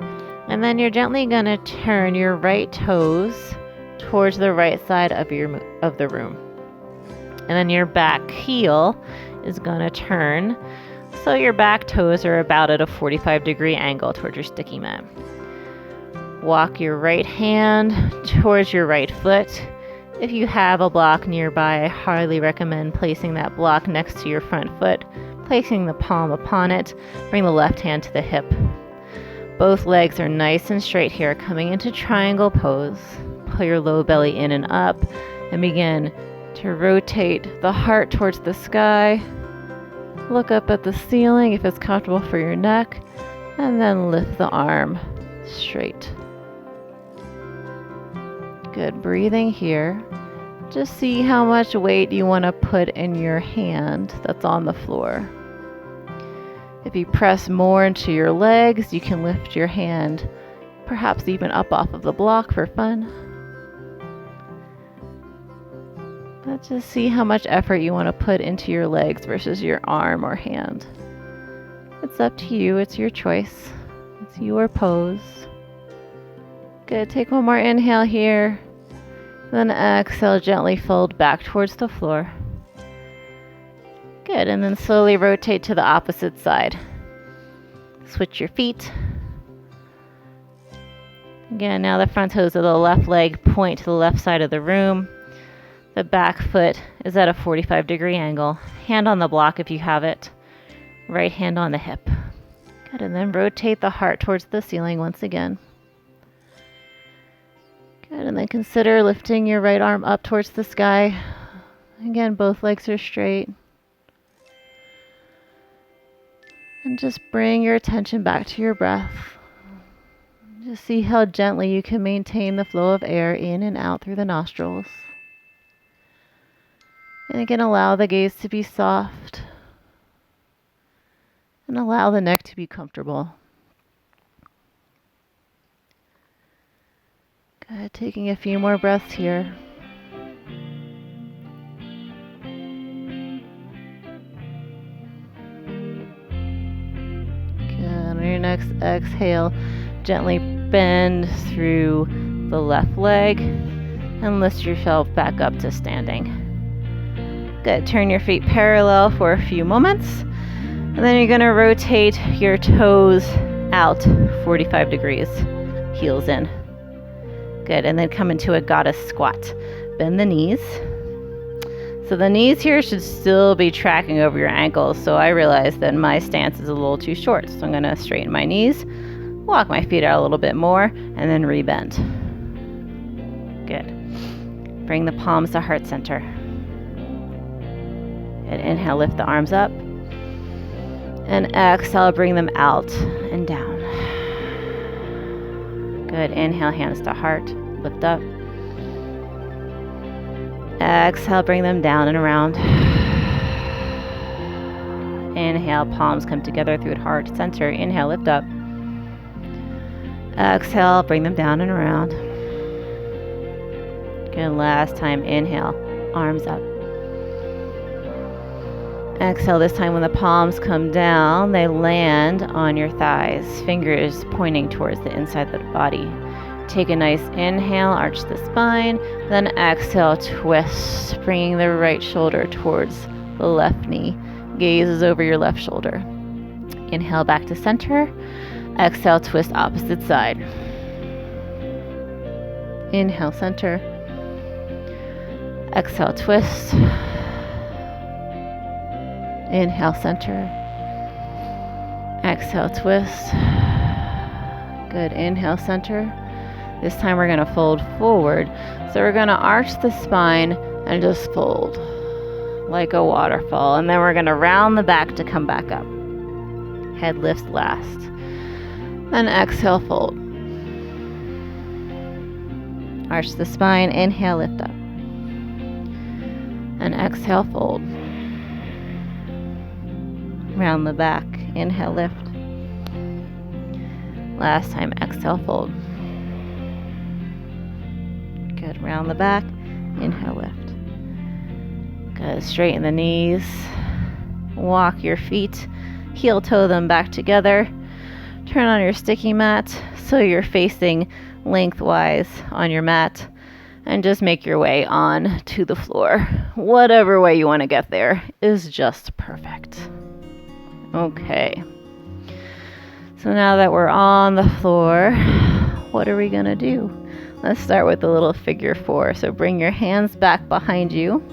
And then you're gently going to turn your right toes towards the right side of the room. And then your back heel is going to turn so your back toes are about at a 45-degree angle towards your sticky mat. Walk your right hand towards your right foot. If you have a block nearby, I highly recommend placing that block next to your front foot, placing the palm upon it. Bring the left hand to the hip. Both legs are nice and straight here, coming into triangle pose. Pull your low belly in and up, and begin to rotate the heart towards the sky, Look up at the ceiling if it's comfortable for your neck, and then lift the arm straight. Good. Breathing here. Just see how much weight you want to put in your hand that's on the floor. If you press more into your legs, you can lift your hand perhaps even up off of the block for fun. But just see how much effort you want to put into your legs versus your arm or hand. It's up to you. It's your choice. It's your pose. Good. Take one more inhale here. Then exhale, gently fold back towards the floor. Good. And then slowly rotate to the opposite side. Switch your feet. Again, now the front toes of the left leg point to the left side of the room. The back foot is at a 45-degree angle. Hand on the block if you have it. Right hand on the hip. Good, and then rotate the heart towards the ceiling once again. Good, and then consider lifting your right arm up towards the sky. Again, both legs are straight. And just bring your attention back to your breath. Just see how gently you can maintain the flow of air in and out through the nostrils. And again, allow the gaze to be soft. And allow the neck to be comfortable. Good. Taking a few more breaths here. Good. On your next exhale, gently bend through the left leg and lift yourself back up to standing. Good. Turn your feet parallel for a few moments. And then you're going to rotate your toes out 45 degrees, heels in. Good. And then come into a goddess squat. Bend the knees. So the knees here should still be tracking over your ankles. So I realized that my stance is a little too short. So I'm going to straighten my knees, walk my feet out a little bit more, and then rebend. Good. Bring the palms to heart center. Good. Inhale, lift the arms up. And exhale, bring them out and down. Good. Inhale, hands to heart. Lift up. Exhale, bring them down and around. Inhale, palms come together through heart center. Inhale, lift up. Exhale, bring them down and around. Good. Last time, inhale, arms up. Exhale, this time when the palms come down, they land on your thighs, fingers pointing towards the inside of the body. Take a nice inhale, arch the spine, then exhale, twist, bringing the right shoulder towards the left knee. Gaze is over your left shoulder. Inhale back to center. Exhale, twist opposite side. Inhale, center. Exhale, twist. Inhale, center. Exhale, twist. Good. Inhale, center. This time we're going to fold forward. So we're going to arch the spine and just fold like a waterfall. And then we're going to round the back to come back up. Head lifts last. Then exhale, fold. Arch the spine. Inhale, lift up. And exhale, fold. Round the back. Inhale, lift. Last time, exhale, fold. Good. Round the back. Inhale, lift. Good. Straighten the knees. Walk your feet. Heel toe them back together. Turn on your sticky mat so you're facing lengthwise on your mat. And just make your way on to the floor. Whatever way you want to get there is just perfect. Okay. So now that we're on the floor, what are we going to do? Let's start with the little figure 4. So bring your hands back behind you.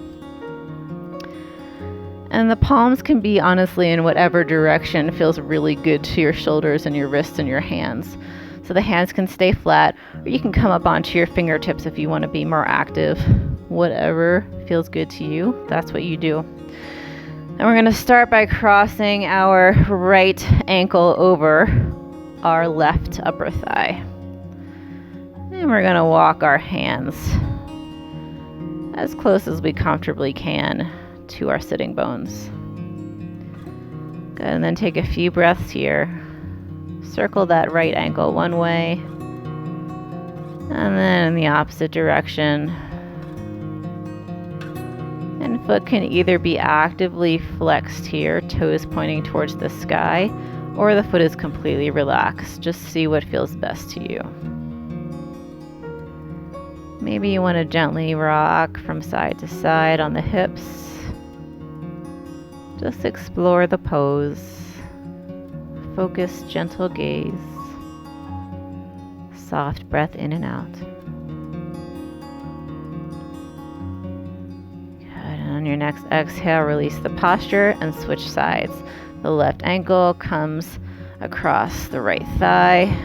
And the palms can be honestly in whatever direction feels really good to your shoulders and your wrists and your hands. So the hands can stay flat, or you can come up onto your fingertips if you want to be more active. Whatever feels good to you, that's what you do. And we're going to start by crossing our right ankle over our left upper thigh. And we're going to walk our hands as close as we comfortably can to our sitting bones. Good, and then take a few breaths here. Circle that right ankle one way, and then in the opposite direction. And foot can either be actively flexed here, toes pointing towards the sky, or the foot is completely relaxed. Just see what feels best to you. Maybe you want to gently rock from side to side on the hips. Just explore the pose. Focus, gentle gaze. Soft breath in and out. Good. And on your next exhale, release the posture and switch sides. The left ankle comes across the right thigh.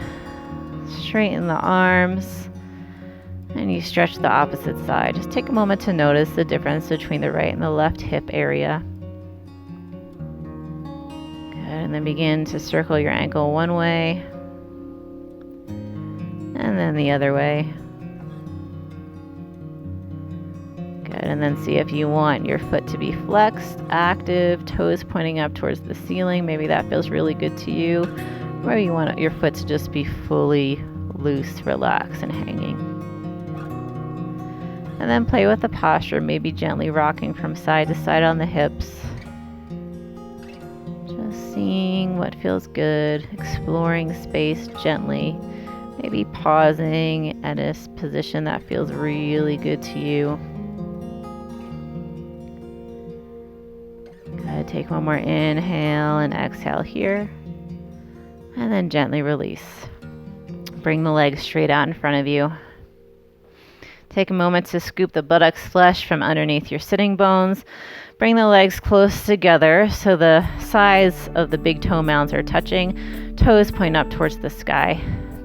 Straighten the arms. And you stretch the opposite side. Just take a moment to notice the difference between the right and the left hip area. And then begin to circle your ankle one way and then the other way. Good, and then see if you want your foot to be flexed, active, toes pointing up towards the ceiling. Maybe that feels really good to you. Or you want your foot to just be fully loose, relaxed, and hanging. And then play with the posture, maybe gently rocking from side to side on the hips. Seeing what feels good, exploring space gently, maybe pausing at a position that feels really good to you. Good. Take one more inhale and exhale here, and then gently release. Bring the legs straight out in front of you. Take a moment to scoop the buttocks flesh from underneath your sitting bones. Bring the legs close together so the sides of the big toe mounds are touching. Toes point up towards the sky.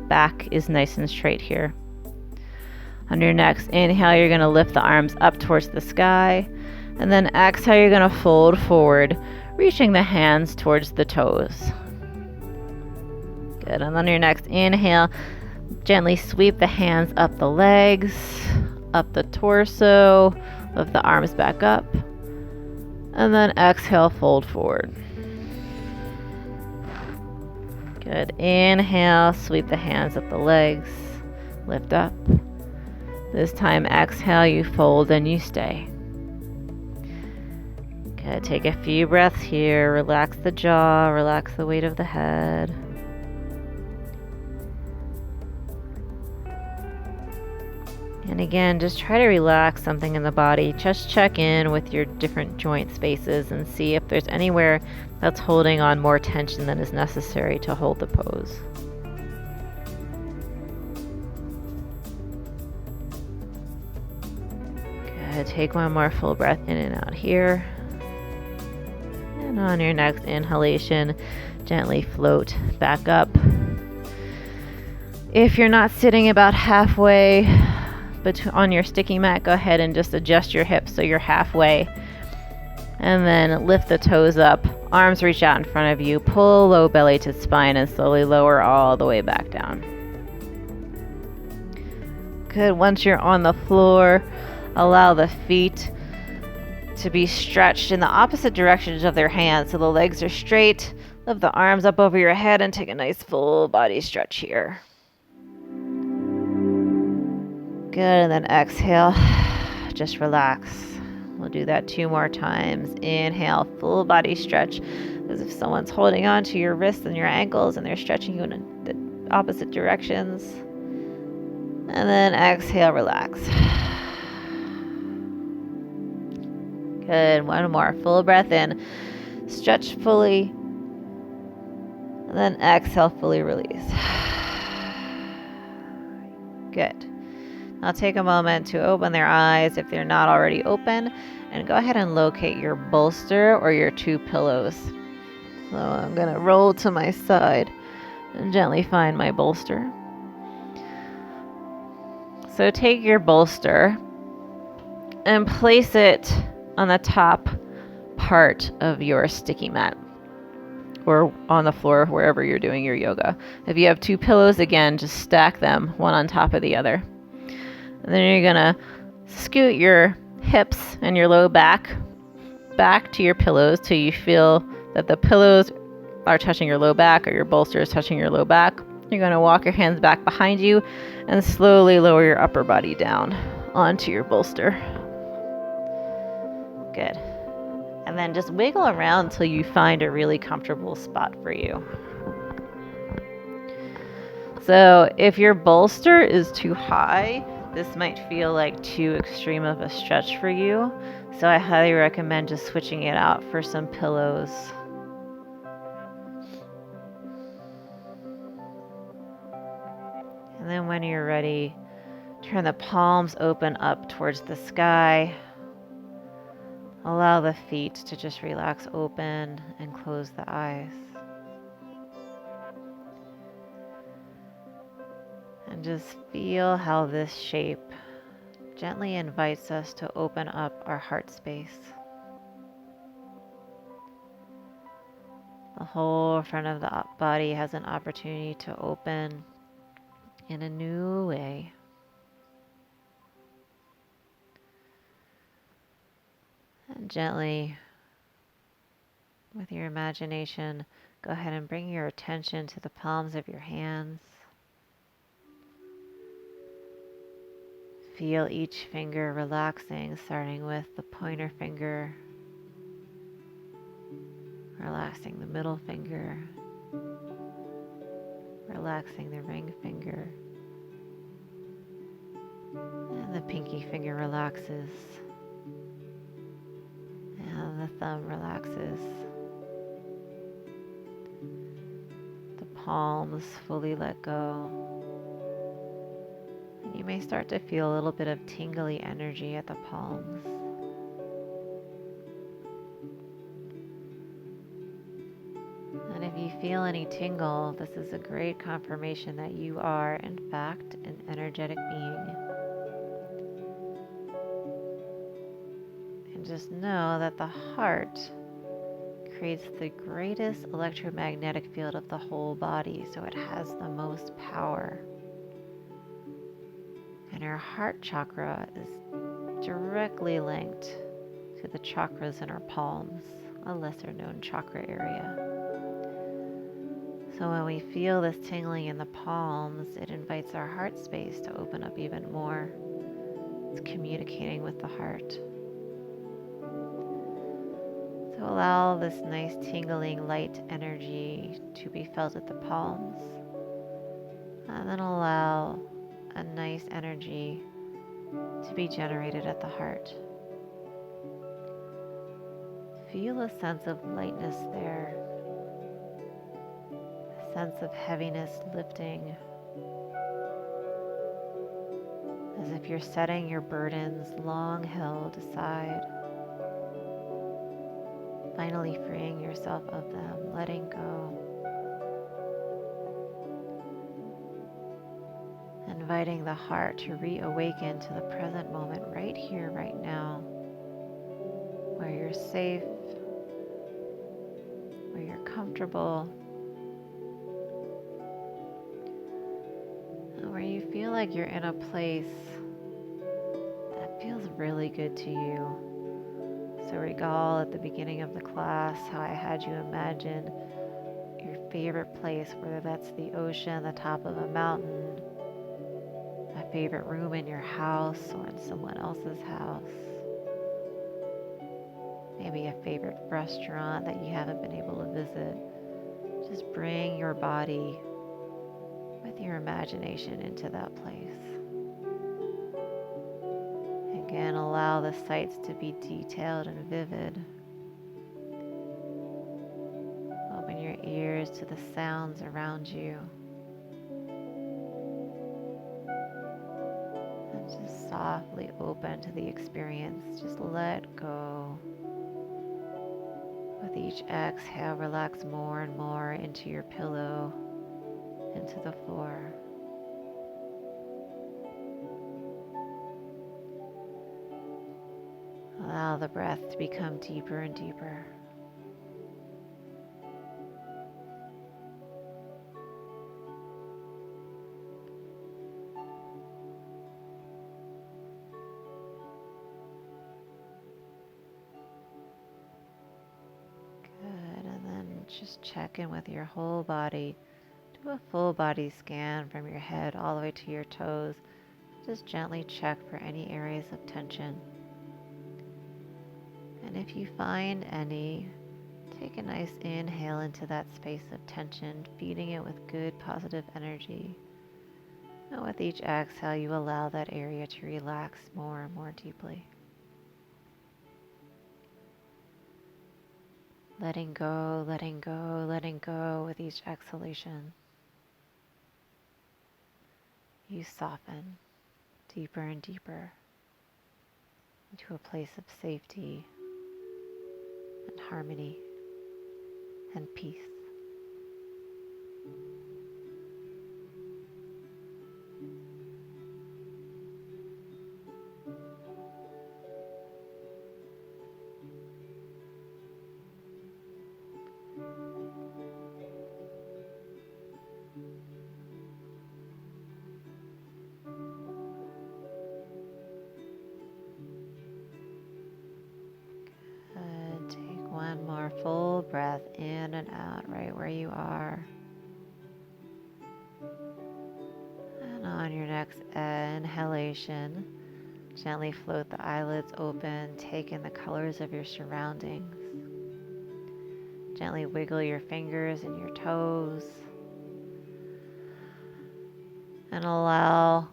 Back is nice and straight here. On your next inhale, you're going to lift the arms up towards the sky. And then exhale, you're going to fold forward, reaching the hands towards the toes. Good. And on your next inhale, gently sweep the hands up the legs, up the torso, lift the arms back up. And then exhale, fold forward. Good. Inhale, sweep the hands up the legs, lift up. This time, exhale, you fold and you stay. Good. Take a few breaths here. Relax the jaw, relax the weight of the head. And again, just try to relax something in the body. Just check in with your different joint spaces and see if there's anywhere that's holding on more tension than is necessary to hold the pose. Good. Take one more full breath in and out here. And on your next inhalation, gently float back up. If you're not sitting about halfway on your sticky mat, go ahead and just adjust your hips so you're halfway. And then lift the toes up. Arms reach out in front of you. Pull low belly to spine and slowly lower all the way back down. Good. Once you're on the floor, allow the feet to be stretched in the opposite directions of their hands so the legs are straight. Lift the arms up over your head and take a nice full body stretch here. Good, and then exhale, just relax. We'll do that 2 more times. Inhale, full body stretch, as if someone's holding on to your wrists and your ankles and they're stretching you in the opposite directions. And then exhale, relax. Good, 1 more, full breath in, stretch fully, and then exhale, fully release. Good. Now take a moment to open their eyes if they're not already open, and go ahead and locate your bolster or your 2 pillows. So I'm going to roll to my side and gently find my bolster. So take your bolster and place it on the top part of your sticky mat or on the floor wherever you're doing your yoga. If you have 2 pillows, again, just stack them one on top of the other. And then you're gonna scoot your hips and your low back to your pillows till you feel that the pillows are touching your low back or your bolster is touching your low back. You're going to walk your hands back behind you and slowly lower your upper body down onto your bolster. Good. And then just wiggle around until you find a really comfortable spot for you. So if your bolster is too high, this might feel like too extreme of a stretch for you. So I highly recommend just switching it out for some pillows. And then when you're ready, turn the palms open up towards the sky. Allow the feet to just relax open and close the eyes. And just feel how this shape gently invites us to open up our heart space. The whole front of the body has an opportunity to open in a new way. And gently, with your imagination, go ahead and bring your attention to the palms of your hands. Feel each finger relaxing, starting with the pointer finger, relaxing the middle finger, relaxing the ring finger, and the pinky finger relaxes, and the thumb relaxes. The palms fully let go. And you may start to feel a little bit of tingly energy at the palms. And if you feel any tingle, this is a great confirmation that you are, in fact, an energetic being. And just know that the heart creates the greatest electromagnetic field of the whole body, so it has the most power. And our heart chakra is directly linked to the chakras in our palms, a lesser known chakra area. So when we feel this tingling in the palms, it invites our heart space to open up even more. It's communicating with the heart. So allow this nice tingling light energy to be felt at the palms. And then allow a nice energy to be generated at the heart. Feel a sense of lightness there, a sense of heaviness lifting, as if you're setting your burdens long held aside, finally freeing yourself of them, letting go, inviting the heart to reawaken to the present moment right here, right now, where you're safe, where you're comfortable, and where you feel like you're in a place that feels really good to you. So recall at the beginning of the class how I had you imagine your favorite place, whether that's the ocean, the top of a mountain, a favorite room in your house or in someone else's house. Maybe a favorite restaurant that you haven't been able to visit. Just bring your body with your imagination into that place. Again, allow the sights to be detailed and vivid. Open your ears to the sounds around you. And just softly open to the experience. Just let go. With each exhale, relax more and more into your pillow, into the floor. Allow the breath to become deeper and deeper. Good, and then just check in with your whole body. Do a full body scan from your head all the way to your toes. Just gently check for any areas of tension. And if you find any, take a nice inhale into that space of tension, feeding it with good positive energy. And with each exhale, you allow that area to relax more and more deeply. Letting go, letting go, letting go with each exhalation. You soften deeper and deeper into a place of safety and harmony and peace. Good. Take one more full breath in and out right where you are. And on your next inhalation, gently float the eyelids open, take in the colors of your surroundings. Gently wiggle your fingers and your toes. And allow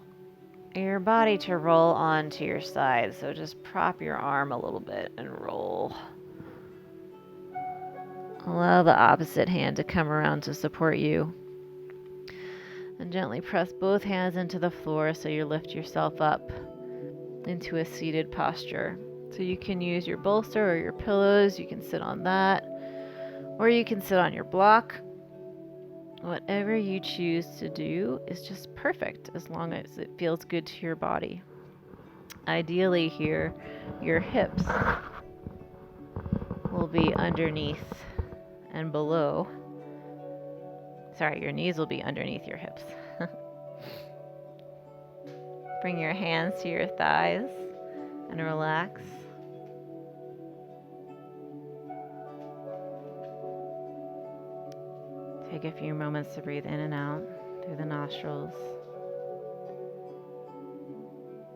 your body to roll onto your side. So just prop your arm a little bit and roll. Allow the opposite hand to come around to support you. And gently press both hands into the floor so you lift yourself up into a seated posture. So you can use your bolster or your pillows, you can sit on that, or you can sit on your block. Whatever you choose to do is just perfect as long as it feels good to your body. Ideally here, your hips will be underneath and below. Sorry, your knees will be underneath your hips. Bring your hands to your thighs and relax. Take a few moments to breathe in and out through the nostrils.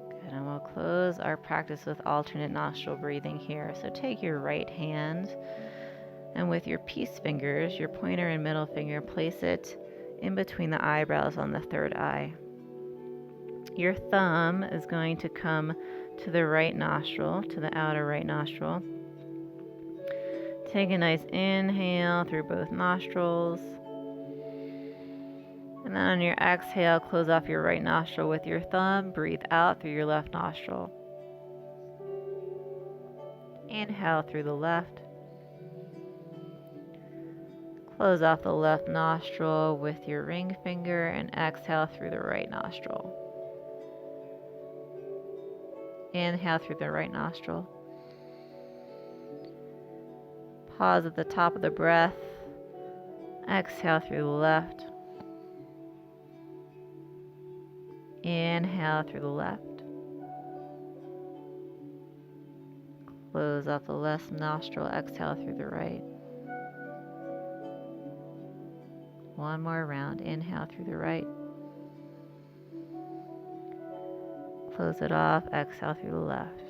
Good, and we'll close our practice with alternate nostril breathing here. So take your right hand and with your peace fingers, your pointer and middle finger, place it in between the eyebrows on the third eye. Your thumb is going to come to the right nostril, to the outer right nostril. Take a nice inhale through both nostrils. And then on your exhale, close off your right nostril with your thumb. Breathe out through your left nostril. Inhale through the left. Close off the left nostril with your ring finger and exhale through the right nostril. Inhale through the right nostril. Pause at the top of the breath. Exhale through the left. Inhale through the left. Close off the left nostril. Exhale through the right. One more round. Inhale through the right. Close it off. Exhale through the left.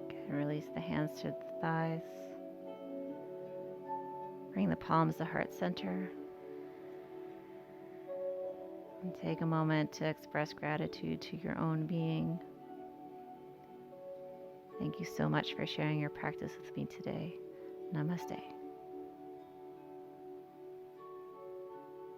Okay, release the hands to the thighs. Bring the palms to heart center. And take a moment to express gratitude to your own being. Thank you so much for sharing your practice with me today. Namaste.